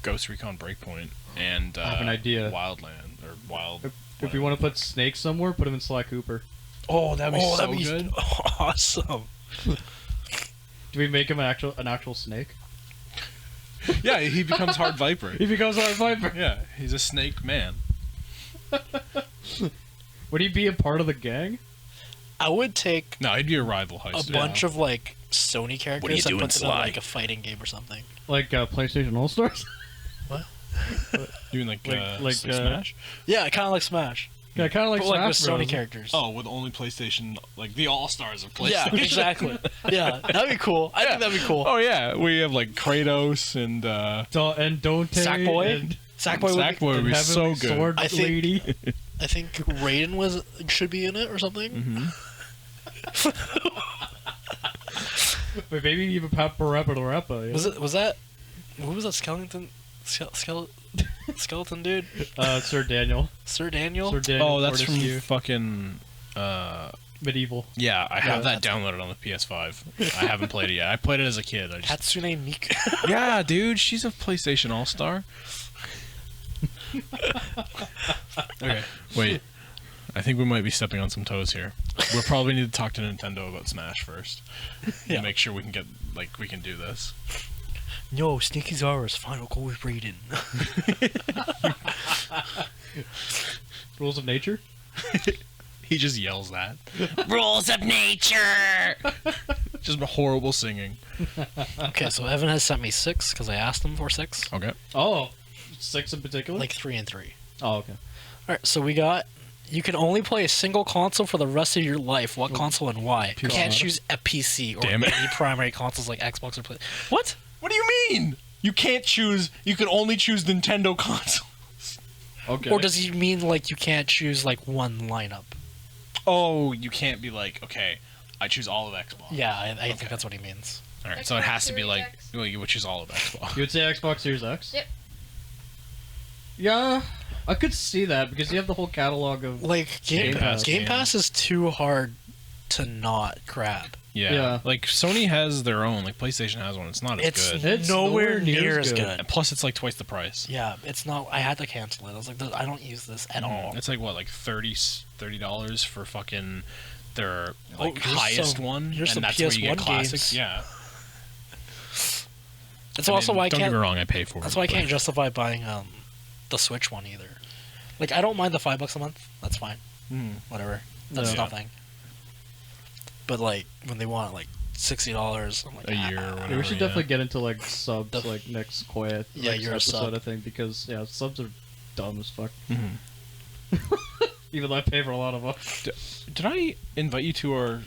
S3: Ghost Recon Breakpoint and
S1: I have an idea.
S3: Wildland or Wild.
S1: If you want to put Snake somewhere, put him in Sly Cooper.
S3: Oh, that'd be so
S2: that'd be
S3: good.
S2: awesome.
S1: Do we make him an actual snake?
S3: Yeah, he becomes Hard Viper.
S1: He becomes a viper.
S3: Yeah, he's a snake man.
S1: Would he be a part of the gang?
S2: I would take
S3: No, he'd be a rival
S2: a
S3: heister.
S2: bunch of like Sony characters and
S3: doing,
S2: put them in
S3: Sly?
S2: like a fighting game or something.
S1: Like PlayStation All Stars?
S3: Doing like
S1: Smash?
S2: Yeah, kind of like Smash.
S1: Yeah, kind of like
S2: But like with
S1: Smash
S2: Sony
S1: Bros.
S2: characters.
S3: Oh, with only PlayStation, like the All Stars of PlayStation.
S2: Yeah, exactly. Yeah, that'd be cool. I think that'd be cool.
S3: Oh yeah, we have like Kratos and
S1: And Dante.
S2: Sackboy?
S1: And,
S2: Sackboy
S3: Sackboy
S2: would
S3: would be so
S1: Heavenly
S3: good.
S1: Sword
S2: I think-
S1: Lady.
S2: I think Raiden should be in it or something.
S1: But maybe even Paparappa.
S2: Was that who was that skeleton dude?
S1: Sir Daniel.
S2: Sir Daniel?
S1: Sir Daniel.
S3: Oh, that's from
S1: Fortescue.
S3: fucking.
S1: Medieval.
S3: Yeah, I have that
S2: that's-
S3: downloaded on the PS5. I haven't played it yet. I played it as a kid. I just...
S2: Hatsune Miku.
S3: Yeah, dude, she's a PlayStation All Star. Okay, wait. I think we might be stepping on some toes here. We'll probably need to talk to Nintendo about Smash first.
S2: Yeah.
S3: To make sure we can we can do this.
S2: No, Sneaky Zara's final goal with Raiden.
S1: Rules of Nature.
S3: He just yells that. Rules of nature! Just horrible singing.
S2: Okay, so Evan has sent me 6 because I asked him for 6.
S3: Okay.
S1: Oh, 6 in particular?
S2: Like 3 and 3.
S1: Oh, okay.
S2: Alright, so we got... You can only play a single console for the rest of your life. What console and why? You can't choose a PC or
S3: Damn it.
S2: any primary consoles like Xbox or Play. What?
S3: What do you mean? You can't choose. You can only choose Nintendo console.
S1: Okay.
S2: Or does he mean like you can't choose like one lineup?
S3: Oh, you can't be like, okay, I choose all of Xbox.
S2: Yeah, I think that's what he means.
S3: All right, so it has to be like, well, you would choose all of
S1: You
S3: Xbox.
S1: would say Xbox Series X?
S4: Yep.
S1: Yeah, I could see that because you have the whole catalog of.
S2: Like Game
S3: Game
S2: Pass.
S3: Pass
S2: Game
S3: games.
S2: Pass is too hard to not grab.
S3: Yeah.
S1: Yeah.
S3: Like Sony has their own. Like PlayStation has one. It's not as
S2: It's
S3: good.
S1: It's
S2: nowhere near as
S1: good.
S2: good.
S3: And plus, it's like twice the price.
S2: Yeah, it's not. I had to cancel it. I was like, I don't use this at all.
S3: It's like what, like $30 for fucking their
S2: Oh,
S3: like
S2: here's
S3: highest
S2: some-
S3: one,
S2: here's
S3: and
S2: some
S3: that's where you get
S2: PS1
S3: classics.
S2: games.
S3: Yeah.
S2: That's
S3: I
S2: also
S3: mean,
S2: why I
S3: don't get
S2: can't.
S3: me wrong, I pay for it.
S2: That's why I
S3: but-
S2: can't justify buying the Switch one either. Like I don't mind the $5 a month. That's fine. Whatever. That's
S1: Yeah.
S2: nothing. But like when they want like $60, I'm like
S3: A year or
S1: Yeah,
S3: whatever.
S1: we should definitely get into like subs
S2: The-
S1: like next Quey
S2: Yeah,
S1: next
S2: you're a
S1: episode,
S2: sub.
S1: I think, because yeah, subs are dumb as fuck.
S3: Mhm.
S1: Even though I pay for a lot of them.
S3: Did I invite you to our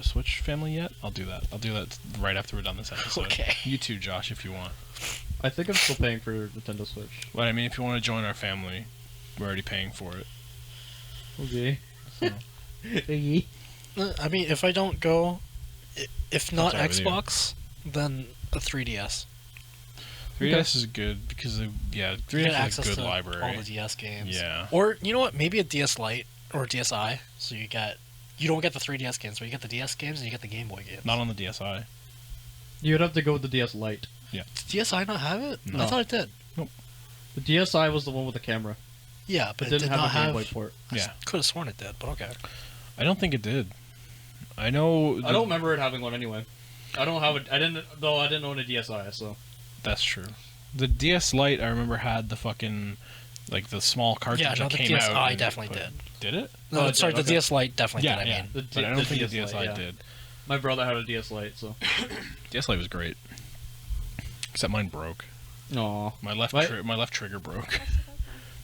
S3: Switch family yet? I'll do that. I'll do that right after we're done this episode.
S2: Okay.
S3: You too, Josh, if you want.
S1: I think I'm still paying for Nintendo Switch.
S3: But I mean, if you want to join our family, we're already paying for it.
S1: Okay.
S3: So.
S2: I mean, if I don't go, if not
S3: alright with you.
S2: Xbox, then a 3DS.
S3: 3DS is good because
S2: You
S3: 3DS
S2: get
S3: has
S2: access
S3: a good
S2: to
S3: library.
S2: all the DS games.
S3: Yeah.
S2: Or you know what? Maybe a DS Lite or a DSi. So you don't get the 3DS games, but you get the DS games and you get the Game Boy games.
S3: Not on the DSi.
S1: You'd have to go with the DS Lite.
S2: Did DSi not have it?
S3: No.
S2: I thought it did.
S1: The DSi was the one with the camera.
S2: Yeah, but
S1: It didn't
S2: did not
S1: have a Game
S2: have.
S1: Boy port.
S3: Yeah.
S2: Could have sworn it did, but okay.
S3: I don't think it did. I know.
S1: I don't remember it having one anyway. I don't have it. I didn't own a DSi, so.
S3: That's true. The DS Lite, I remember, had the fucking like the small cartridge
S2: Yeah, no,
S3: that
S2: the
S3: came out.
S2: DSi
S3: and
S2: definitely
S3: put-
S2: did.
S3: Did it?
S2: No,
S1: Oh, it
S2: sorry,
S1: did,
S2: the
S1: okay.
S2: DS Lite definitely did. I mean,
S1: The
S3: But I don't think the
S1: DS
S3: DSi
S1: Lite, yeah.
S3: did.
S1: My brother had a DS Lite, so.
S3: DS Lite was great. Except mine broke.
S1: Aw.
S3: My left
S1: What?
S3: my left trigger broke.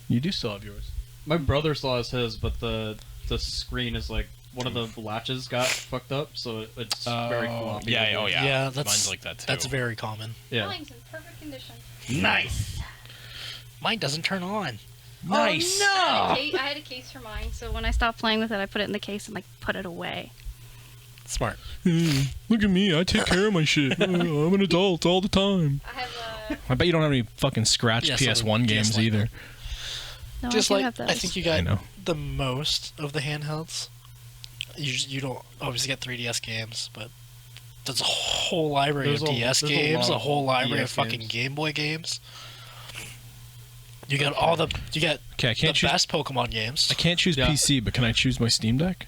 S3: You do still have yours.
S1: My brother still has his, but the screen is like one of the latches got fucked up, so it's very floppy.
S3: Yeah. Oh yeah.
S2: Yeah, that's-
S3: Mine's like that too.
S2: that's very common.
S1: Yeah.
S4: Mine's in perfect condition.
S1: Nice.
S2: Mine doesn't turn on.
S3: nice.
S4: I had a case for mine, so when I stopped playing with it, I put it in the case and like put it away.
S2: Smart.
S3: Look at me. I take care of my shit. I'm an adult all the time.
S4: I have
S3: I bet you don't have any fucking scratch
S2: Yeah, so
S3: PS1
S2: the
S3: games
S2: DS Lite.
S3: either.
S4: no,
S2: Just
S4: I do
S2: like
S4: have those.
S2: I think you
S3: I
S2: got
S3: know.
S2: the most of the handhelds. You don't obviously get 3DS games, but there's a whole library
S1: There's
S2: of
S1: a-
S2: DS
S1: there's a
S2: games,
S1: lot
S2: a
S1: of
S2: whole library
S1: DS
S2: of fucking
S1: games.
S2: Game Boy games. You got you get
S3: Okay, I
S2: the
S3: can't choose.
S2: best Pokemon games.
S3: I can't choose
S1: Yeah.
S3: PC, but can I choose my Steam Deck?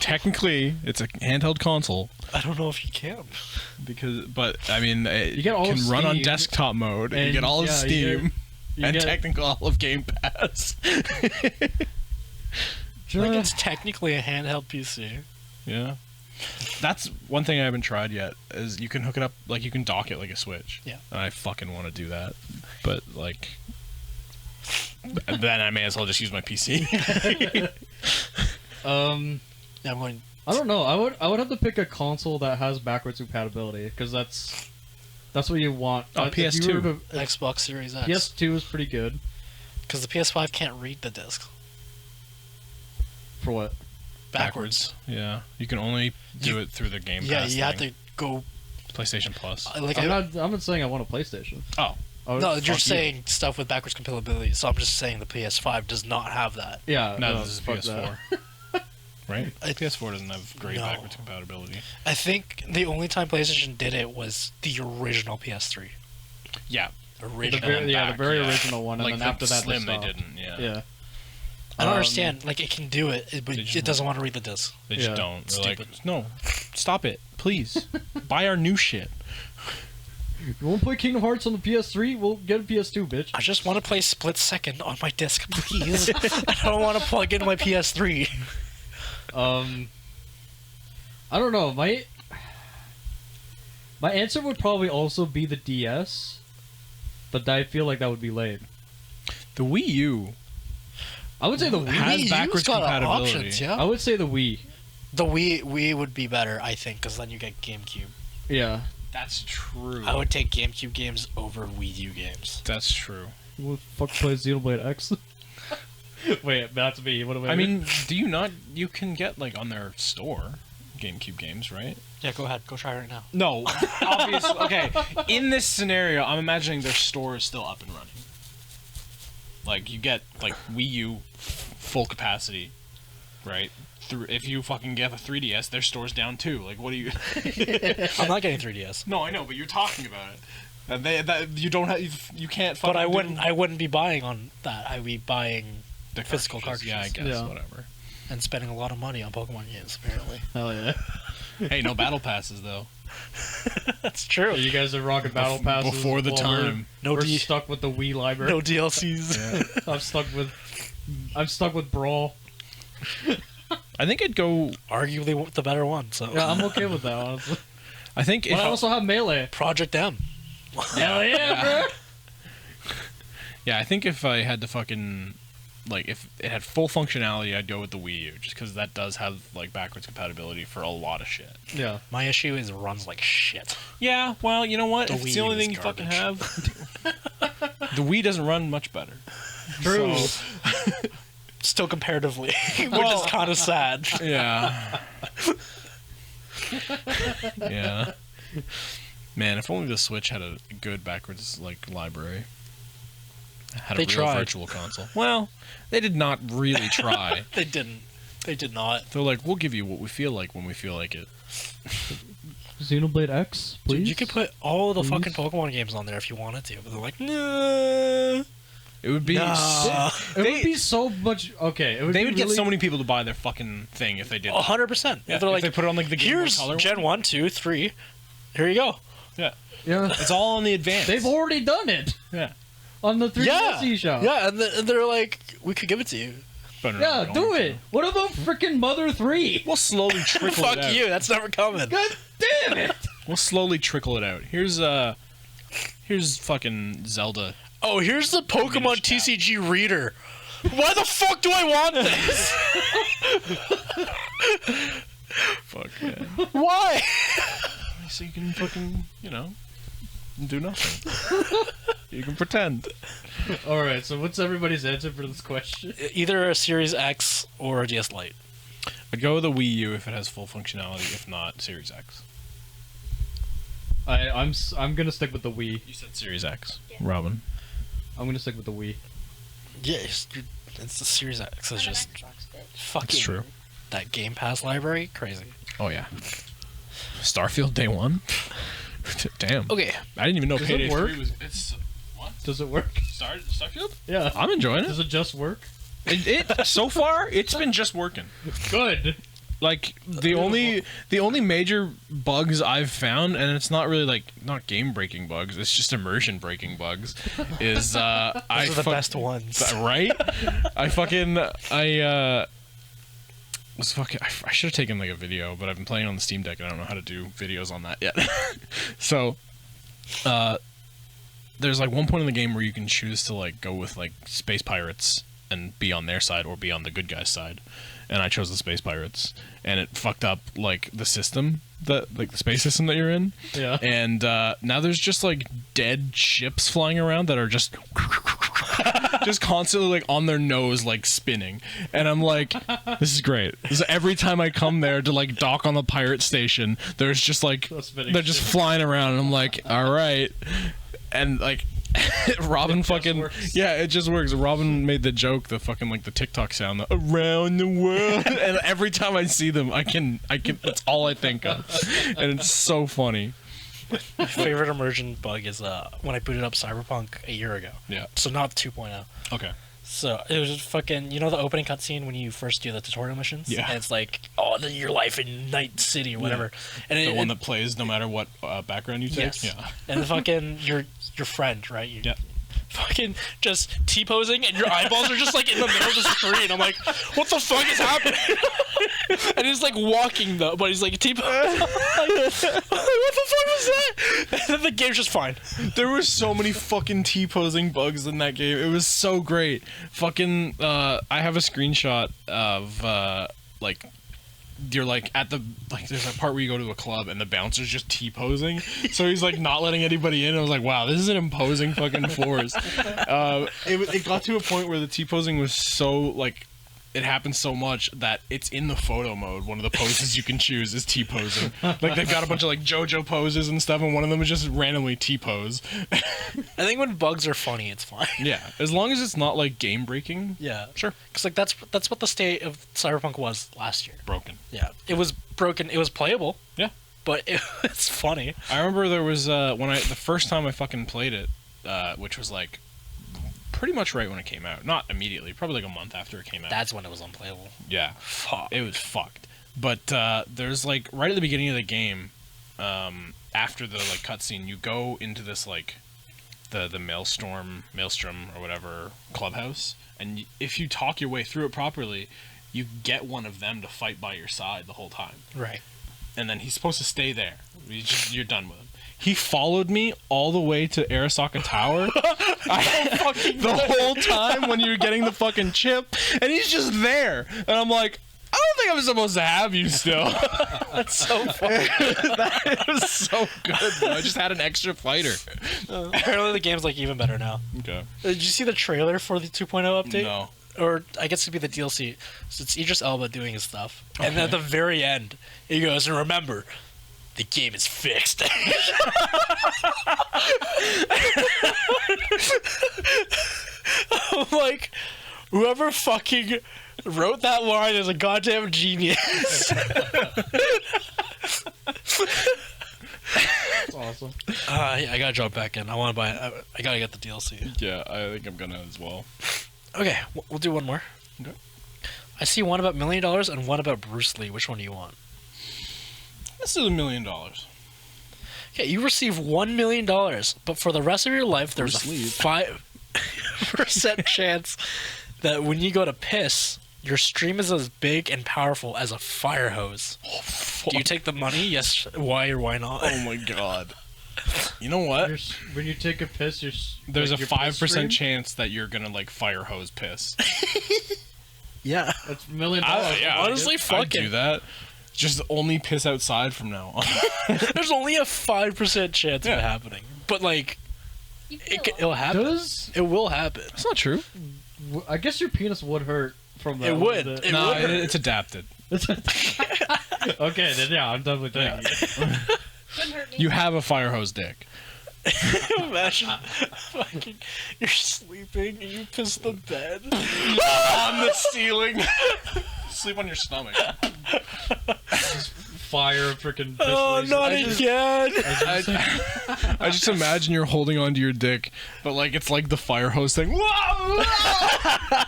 S3: Technically, it's a handheld console.
S2: I don't know if you can.
S3: But I mean, it
S1: You get all
S3: can
S1: of
S3: run on
S1: Steam,
S3: desktop mode, and you
S1: and,
S3: get all of
S1: yeah,
S3: Steam,
S1: you
S3: and
S1: get-
S3: technically all of Game Pass.
S2: Like it's technically a handheld PC.
S3: Yeah. That's one thing I haven't tried yet, is you can hook it up, like you can dock it like a Switch.
S2: Yeah.
S3: And I fucking want to do that. But, like, then I may as well just use my PC.
S2: Yeah, I'm going.
S1: I don't know. I would have to pick a console that has backwards compatibility because that's what you want.
S3: Oh,
S1: If you
S3: PS2.
S1: were to-
S2: Xbox Series X.
S1: PS2 is pretty good.
S2: Because the PS5 can't read the disc
S1: For what?
S2: backwards.
S3: Yeah. You can only do it through the Game
S2: Yeah,
S3: Pass
S2: you have
S3: thing.
S2: to go.
S3: PlayStation Plus.
S2: Like
S1: I'm not saying I want a PlayStation.
S3: Oh.
S2: no, you're
S1: fuck
S2: saying stuff with backwards compatibility. So I'm just saying the PS5 does not have that.
S1: Yeah.
S3: No, this is
S1: fuck
S3: PS4.
S1: that.
S3: Right? PS4 doesn't have great
S2: No.
S3: backwards compatibility.
S2: I think the only time PlayStation did it was the original PS3.
S3: Yeah.
S2: Original.
S3: Back,
S1: The very
S3: yeah.
S1: original one, and
S3: Like
S1: then
S3: the
S1: after that
S3: Slim, they
S1: stopped.
S3: didn't, yeah.
S1: Yeah.
S2: I don't
S1: Um,
S2: understand. Like, it can do it, but
S3: They just
S2: it doesn't want to read the disc.
S3: They just
S1: Yeah.
S3: don't. They're like,
S2: Stupid.
S3: no, stop it, please. Buy our new shit.
S1: You want to play Kingdom Hearts on the PS3? We'll get a PS2, bitch.
S2: I just want to play Split Second on my disc, please. I don't want to plug in my PS3.
S1: I don't know. My answer would probably also be the DS, but I feel like that would be lame.
S3: The Wii U
S1: I would say the Wii.
S3: has
S2: Wii U's
S3: backwards
S2: got
S3: compatibility.
S2: options, yeah.
S1: I would say the Wii.
S2: The Wii would be better, I think, because then you get GameCube.
S1: Yeah.
S3: That's true.
S2: I would take GameCube games over Wii U games.
S3: That's true.
S1: Who the fuck plays Xenoblade X? Wait, that's me. What am I?
S3: I mean, do you not? You can get like on their store GameCube games, right?
S2: Yeah, go ahead. Go try right now.
S3: No, obviously. Okay, in this scenario, I'm imagining their store is still up and running. Like you get like Wii U full capacity, right? If you fucking get a 3DS, their store's down too. Like, what do you?
S2: I'm not getting 3DS.
S3: No, I know, but you're talking about it. And you don't have you can't.
S2: But
S3: Fucking
S2: I wouldn't be buying on that. I'd be buying
S3: the
S2: physical
S3: cartridges. Yeah, I
S2: cartridges.
S3: guess
S1: Yeah.
S3: whatever.
S2: and spending a lot of money on Pokemon games, apparently.
S1: Hell yeah.
S3: Hey, no battle passes though.
S2: That's true.
S1: You guys are rocking battle passes
S3: Before the
S1: while
S3: time.
S1: We're stuck with the Wii library.
S2: No DLCs.
S1: I'm stuck with Brawl.
S3: I think it'd go.
S2: Arguably the better one. So
S1: Yeah, I'm okay with that, honestly.
S3: I think
S1: But
S3: if
S1: I also have Melee.
S2: Project M.
S1: Hell yeah, bro.
S3: yeah, I think if I had to fucking like if it had full functionality, I'd go with the Wii U, just because that does have like backwards compatibility for a lot of shit.
S1: Yeah.
S2: My issue is it runs like shit.
S3: Yeah, well, you know what?
S2: The
S3: If it's
S2: Wii
S3: the only
S2: is
S3: thing you fucking have.
S2: garbage.
S3: The Wii doesn't run much better.
S1: True.
S3: So,
S2: Still comparatively, which
S3: Well-
S2: is kind of sad.
S3: yeah. Yeah. Man, if only the Switch had a good backwards like library. Had
S2: They
S3: a real
S2: tried.
S3: virtual console. Well, they did not really try.
S2: They didn't. They did not.
S3: They're like, we'll give you what we feel like when we feel like it.
S1: Xenoblade X, please.
S2: Dude, you could put all the
S1: Please?
S2: fucking Pokemon games on there if you wanted to, but they're like, nah.
S3: It would be.
S2: Nah.
S1: It would be so much. Okay, it would
S3: They
S1: be
S3: would get
S1: really-
S3: so many people to buy their fucking thing if they did. that.
S2: 100%.
S3: Yeah,
S2: If they're
S3: if
S2: like,
S3: they put it on like the Game Boy
S2: here's
S3: Color
S2: Gen 1, 2, 3. Here you go.
S3: Yeah,
S1: Yeah.
S3: it's all on the advance.
S1: They've already done it
S3: yeah.
S1: on the 3DS shop.
S2: Yeah, and they're like, we could give it to you.
S3: But
S1: Yeah, do it. What about freaking Mother 3?
S3: We'll slowly trickle it
S2: Fuck
S3: out.
S2: you, that's never coming.
S1: God damn it!
S3: We'll slowly trickle it out. Here's fucking Zelda.
S2: Oh, here's the Pokemon
S3: Minish tab.
S2: TCG reader. Why the fuck do I want this?
S3: Fuck yeah.
S2: Why?
S3: So you can fucking, do nothing. You can pretend.
S1: Alright, so what's everybody's answer for this question?
S2: Either a Series X or a DS Lite.
S3: I'd go with a Wii U if it has full functionality. If not, Series X.
S1: I'm gonna stick with the Wii.
S3: You said Series X, Robin.
S1: I'm gonna stick with the Wii.
S2: Yes, it's the Series X. It's just fucking
S3: It's true.
S2: that Game Pass library, crazy.
S3: Oh yeah. Starfield Day 1. Damn.
S2: Okay,
S3: I didn't even know
S1: Does it
S3: Payday
S1: work?
S3: 3 was. It's what?
S1: Does it work?
S3: Starfield?
S1: Yeah.
S3: I'm enjoying
S1: Does
S3: it.
S1: it just work?
S3: It so far it's been just working.
S1: Good.
S3: Like the only major bugs I've found, and it's not really like not game breaking bugs, it's just immersion breaking bugs, is
S2: Those are the best ones,
S3: right? I should have taken like a video, but I've been playing on the Steam Deck and I don't know how to do videos on that yet. So, there's like one point in the game where you can choose to like go with like space pirates and be on their side or be on the good guy's side. And I chose the space pirates, and it fucked up like the system that like the space system that you're in.
S1: Yeah.
S3: And now there's just like dead ships flying around that are just just constantly like on their nose like spinning. And I'm like, this is great. This is every time I come there to like dock on the pirate station, there's just like they're just flying around, and I'm like, all right. And like Robin it just works. Robin made the joke, the fucking like the TikTok sound, the around the world, and every time I see them, I can that's all I think of, and it's so funny.
S2: My favorite immersion bug is when I booted up Cyberpunk a year ago.
S3: Yeah.
S2: So not 2.0.
S3: Okay.
S2: So it was just fucking, you know, the opening cutscene when you first do the tutorial missions.
S3: Yeah.
S2: And it's like, your life in Night City or whatever.
S3: Yeah.
S2: And
S3: the one that plays no matter what background you take.
S2: Yes.
S3: Yeah.
S2: And the fucking your friend, right?
S3: Yeah.
S2: Fucking just T-posing, and your eyeballs are just like in the middle of the screen. I'm like, what the fuck is happening? And he's like walking though, but he's like T-posing. Like, what the fuck was that? And then the game's just fine.
S3: There were so many fucking T-posing bugs in that game. It was so great. Fucking, I have a screenshot of like. You're like at the like there's a part where you go to a club and the bouncer's just T-posing, so he's like not letting anybody in. I was like, wow, this is an imposing fucking force. It got to a point where the T-posing was so like it happens so much that it's in the photo mode. One of the poses you can choose is T-posing. Like they've got a bunch of like JoJo poses and stuff, and one of them is just randomly T-pose.
S2: I think when bugs are funny, it's fine.
S3: Yeah, as long as it's not like game breaking.
S2: Yeah,
S3: sure.
S2: Because like that's what the state of Cyberpunk was last year.
S3: Broken.
S2: Yeah, it was broken. It was playable.
S3: Yeah,
S2: but it's funny.
S3: I remember there was the first time I fucking played it, which was like pretty much right when it came out. Not immediately, probably like a month after it came out.
S2: That's when it was unplayable.
S3: Yeah,
S2: fuck.
S3: It was fucked. But there's like right at the beginning of the game, after the like cutscene, you go into this like the maelstrom or whatever clubhouse, and if you talk your way through it properly, you get one of them to fight by your side the whole time.
S2: Right.
S3: And then he's supposed to stay there. You're done with him. He followed me all the way to Arasaka Tower the whole time when you were getting the fucking chip, and he's just there. And I'm like, I don't think I'm supposed to have you still.
S2: That's so funny.
S3: That was so good, bro. I just had an extra fighter.
S2: Apparently the game's like even better now.
S3: Okay.
S2: Did you see the trailer for the 2.0 update?
S3: No.
S2: Or I guess it'd be the DLC. So it's Idris Elba doing his stuff. Okay. And then at the very end, he goes, and remember, the game is fixed. I'm like, whoever fucking wrote that line is a goddamn genius.
S1: That's awesome.
S2: I gotta jump back in. I want to buy it. I gotta get the DLC.
S3: Yeah, I think I'm gonna as well.
S2: Okay, we'll do one more.
S3: Okay.
S2: I see one about $1 million and one about Bruce Lee. Which one do you want?
S3: This is $1 million.
S2: Okay, you receive $1 million, but for the rest of your life, there's a 5% chance that when you go to piss, your stream is as big and powerful as a fire hose.
S3: Oh,
S2: do you take the money? Yes. Why or why not?
S3: Oh my god. You know what?
S1: When you take a piss,
S3: there's
S1: like,
S3: a 5% chance that you're gonna like fire hose piss.
S2: Yeah,
S1: that's $1 million.
S3: Yeah,
S2: honestly,
S3: I'd do that. Just only piss outside from now on.
S2: There's only a 5% chance of it happening, but like, it'll happen. It will happen.
S3: That's not true.
S1: I guess your penis would hurt from that.
S2: It would.
S3: It's adapted.
S1: Okay, then yeah, I'm definitely taking it.
S3: You have a fire hose dick.
S2: Imagine fucking you're sleeping and you piss the bed
S3: on the ceiling. Sleep on your stomach.
S1: Just fire of freaking.
S2: Oh, not again!
S3: I just imagine you're holding onto your dick, but like it's like the fire hose thing.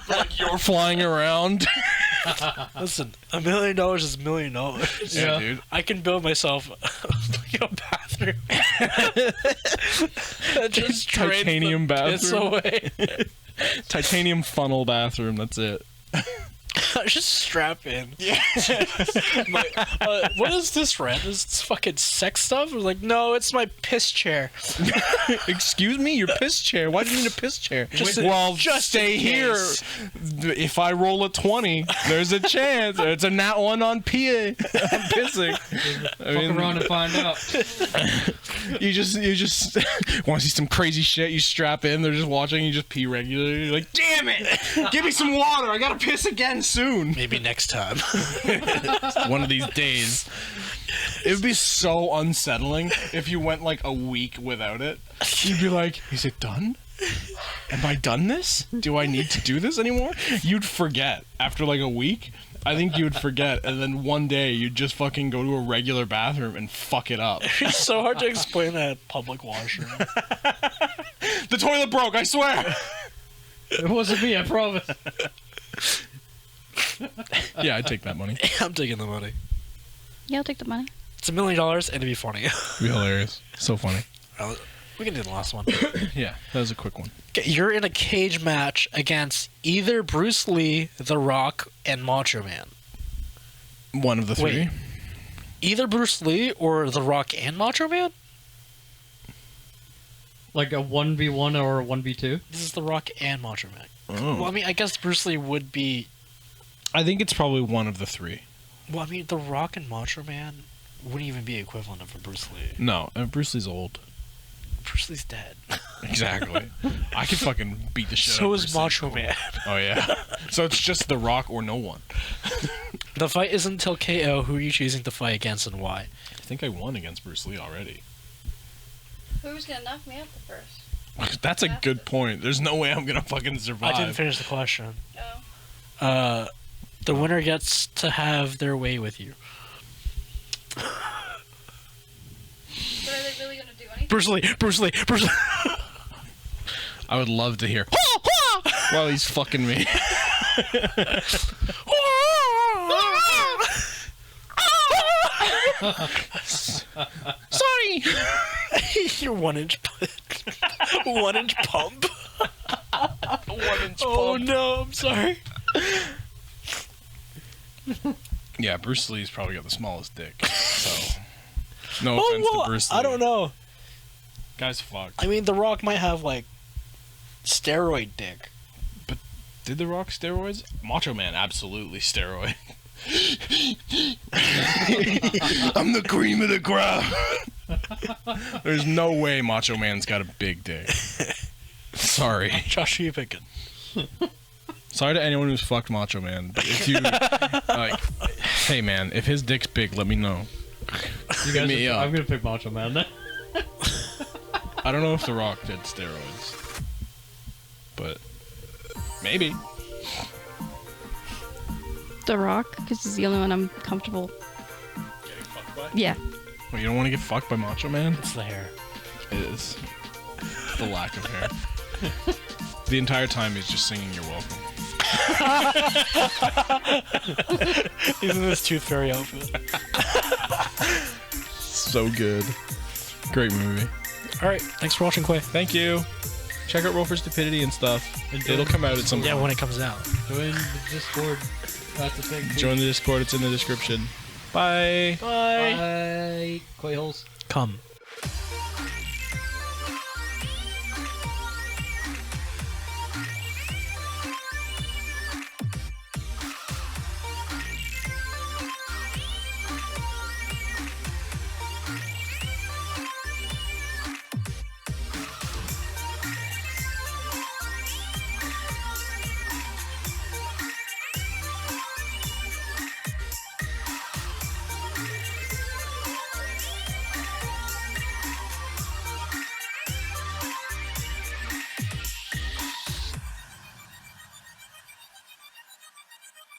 S3: Like you're flying around.
S2: Listen, $1 million is $1 million.
S3: Yeah, dude.
S2: I can build myself a bathroom. Just
S3: Titanium
S2: It's
S3: bathroom.
S2: away.
S3: Titanium funnel bathroom. That's it.
S2: Just strap in. Yeah. What is this, Red? Is this fucking sex stuff? Or like, no, it's my piss chair.
S3: Excuse me, your piss chair. Why do you need a piss chair?
S2: Just
S3: Stay
S2: in
S3: here.
S2: case.
S3: If I roll a 20, there's a chance. It's a nat 1 on PA. I'm pissing.
S1: Fuck around and find out.
S3: You just want to see some crazy shit. You strap in. They're just watching. You just pee regularly. You're like, damn it! Give me some water. I gotta piss again soon.
S2: Maybe next time.
S3: One of these days. It would be so unsettling if you went like a week without it. You'd be like, is it done? Am I done this? Do I need to do this anymore? You'd forget after like a week. I think you would forget, and then one day you'd just fucking go to a regular bathroom and fuck it up.
S2: It's so hard to explain that at public washroom.
S3: The toilet broke, I swear!
S1: It wasn't me, I promise.
S3: Yeah, I'd take that money.
S2: I'm taking the money.
S4: Yeah, I'll take the money.
S2: It's $1 million and it'd be funny.
S3: It'd be hilarious. So funny.
S2: We can do the last one.
S3: Yeah, that was a quick one.
S2: Okay, you're in a cage match against either Bruce Lee, The Rock, and Macho Man.
S3: One of the three.
S2: Wait. Either Bruce Lee or The Rock and Macho Man?
S1: Like a 1v1 or a 1v2?
S2: This is The Rock and Macho Man.
S3: Oh.
S2: Well, I mean, I guess Bruce Lee would be...
S3: I think it's probably one of the three.
S2: Well, I mean, The Rock and Macho Man wouldn't even be equivalent of a Bruce Lee.
S3: No, Bruce Lee's old.
S2: Bruce Lee's dead.
S3: Exactly. I could fucking beat the shit out
S2: So
S3: of
S2: is
S3: Bruce Lee.
S2: Macho Man.
S3: Oh, yeah. So it's just The Rock or no one.
S2: The fight isn't until KO. Who are you choosing to fight against and why?
S3: I think I won against Bruce Lee already.
S4: Who's gonna knock me out the first?
S3: That's a good point. There's no way I'm gonna fucking survive.
S2: I didn't finish the question.
S4: Oh.
S2: The winner gets to have their way with you.
S4: But are they really gonna do anything?
S2: Bruce Lee! Bruce Lee! Bruce Lee!
S3: I would love to hear while he's fucking me. Sorry.
S2: Your 1 inch 1 inch pump.
S3: 1 inch
S2: Oh
S3: pump.
S2: no, I'm sorry.
S3: Yeah, Bruce Lee's probably got the smallest dick. So no
S2: Oh,
S3: offense
S2: well,
S3: to Bruce Lee.
S2: I don't know.
S3: Guy's fucked.
S2: I mean, The Rock might have like steroid dick.
S3: Did The Rock steroids? Macho Man absolutely steroid. I'm the cream of the crop. There's no way Macho Man's got a big dick. Sorry.
S2: Josh, who you picking?
S3: Sorry to anyone who's fucked Macho Man. But if you like, hey man, if his dick's big, let me know.
S1: You guys
S3: me up.
S1: I'm gonna pick Macho Man then.
S3: I don't know if The Rock did steroids, but maybe.
S4: The Rock, because he's the only one I'm comfortable.
S3: Getting fucked by?
S4: Yeah.
S3: Well, you don't want to get fucked by Macho Man?
S2: It's the hair.
S3: It is. It's the lack of hair. The entire time he's just singing "You're Welcome."
S2: He's in this Tooth Fairy outfit.
S3: So good. Great movie.
S2: Alright, thanks for watching, Quay.
S3: Thank you. Check out Roll for Stupidity and stuff. It'll come out at some
S2: Yeah,
S3: point.
S2: when it comes out.
S1: Join the Discord. That's the thing. too.
S3: Join the Discord. It's in the description. Bye.
S2: Bye.
S1: Bye. Quay holes.
S2: Come.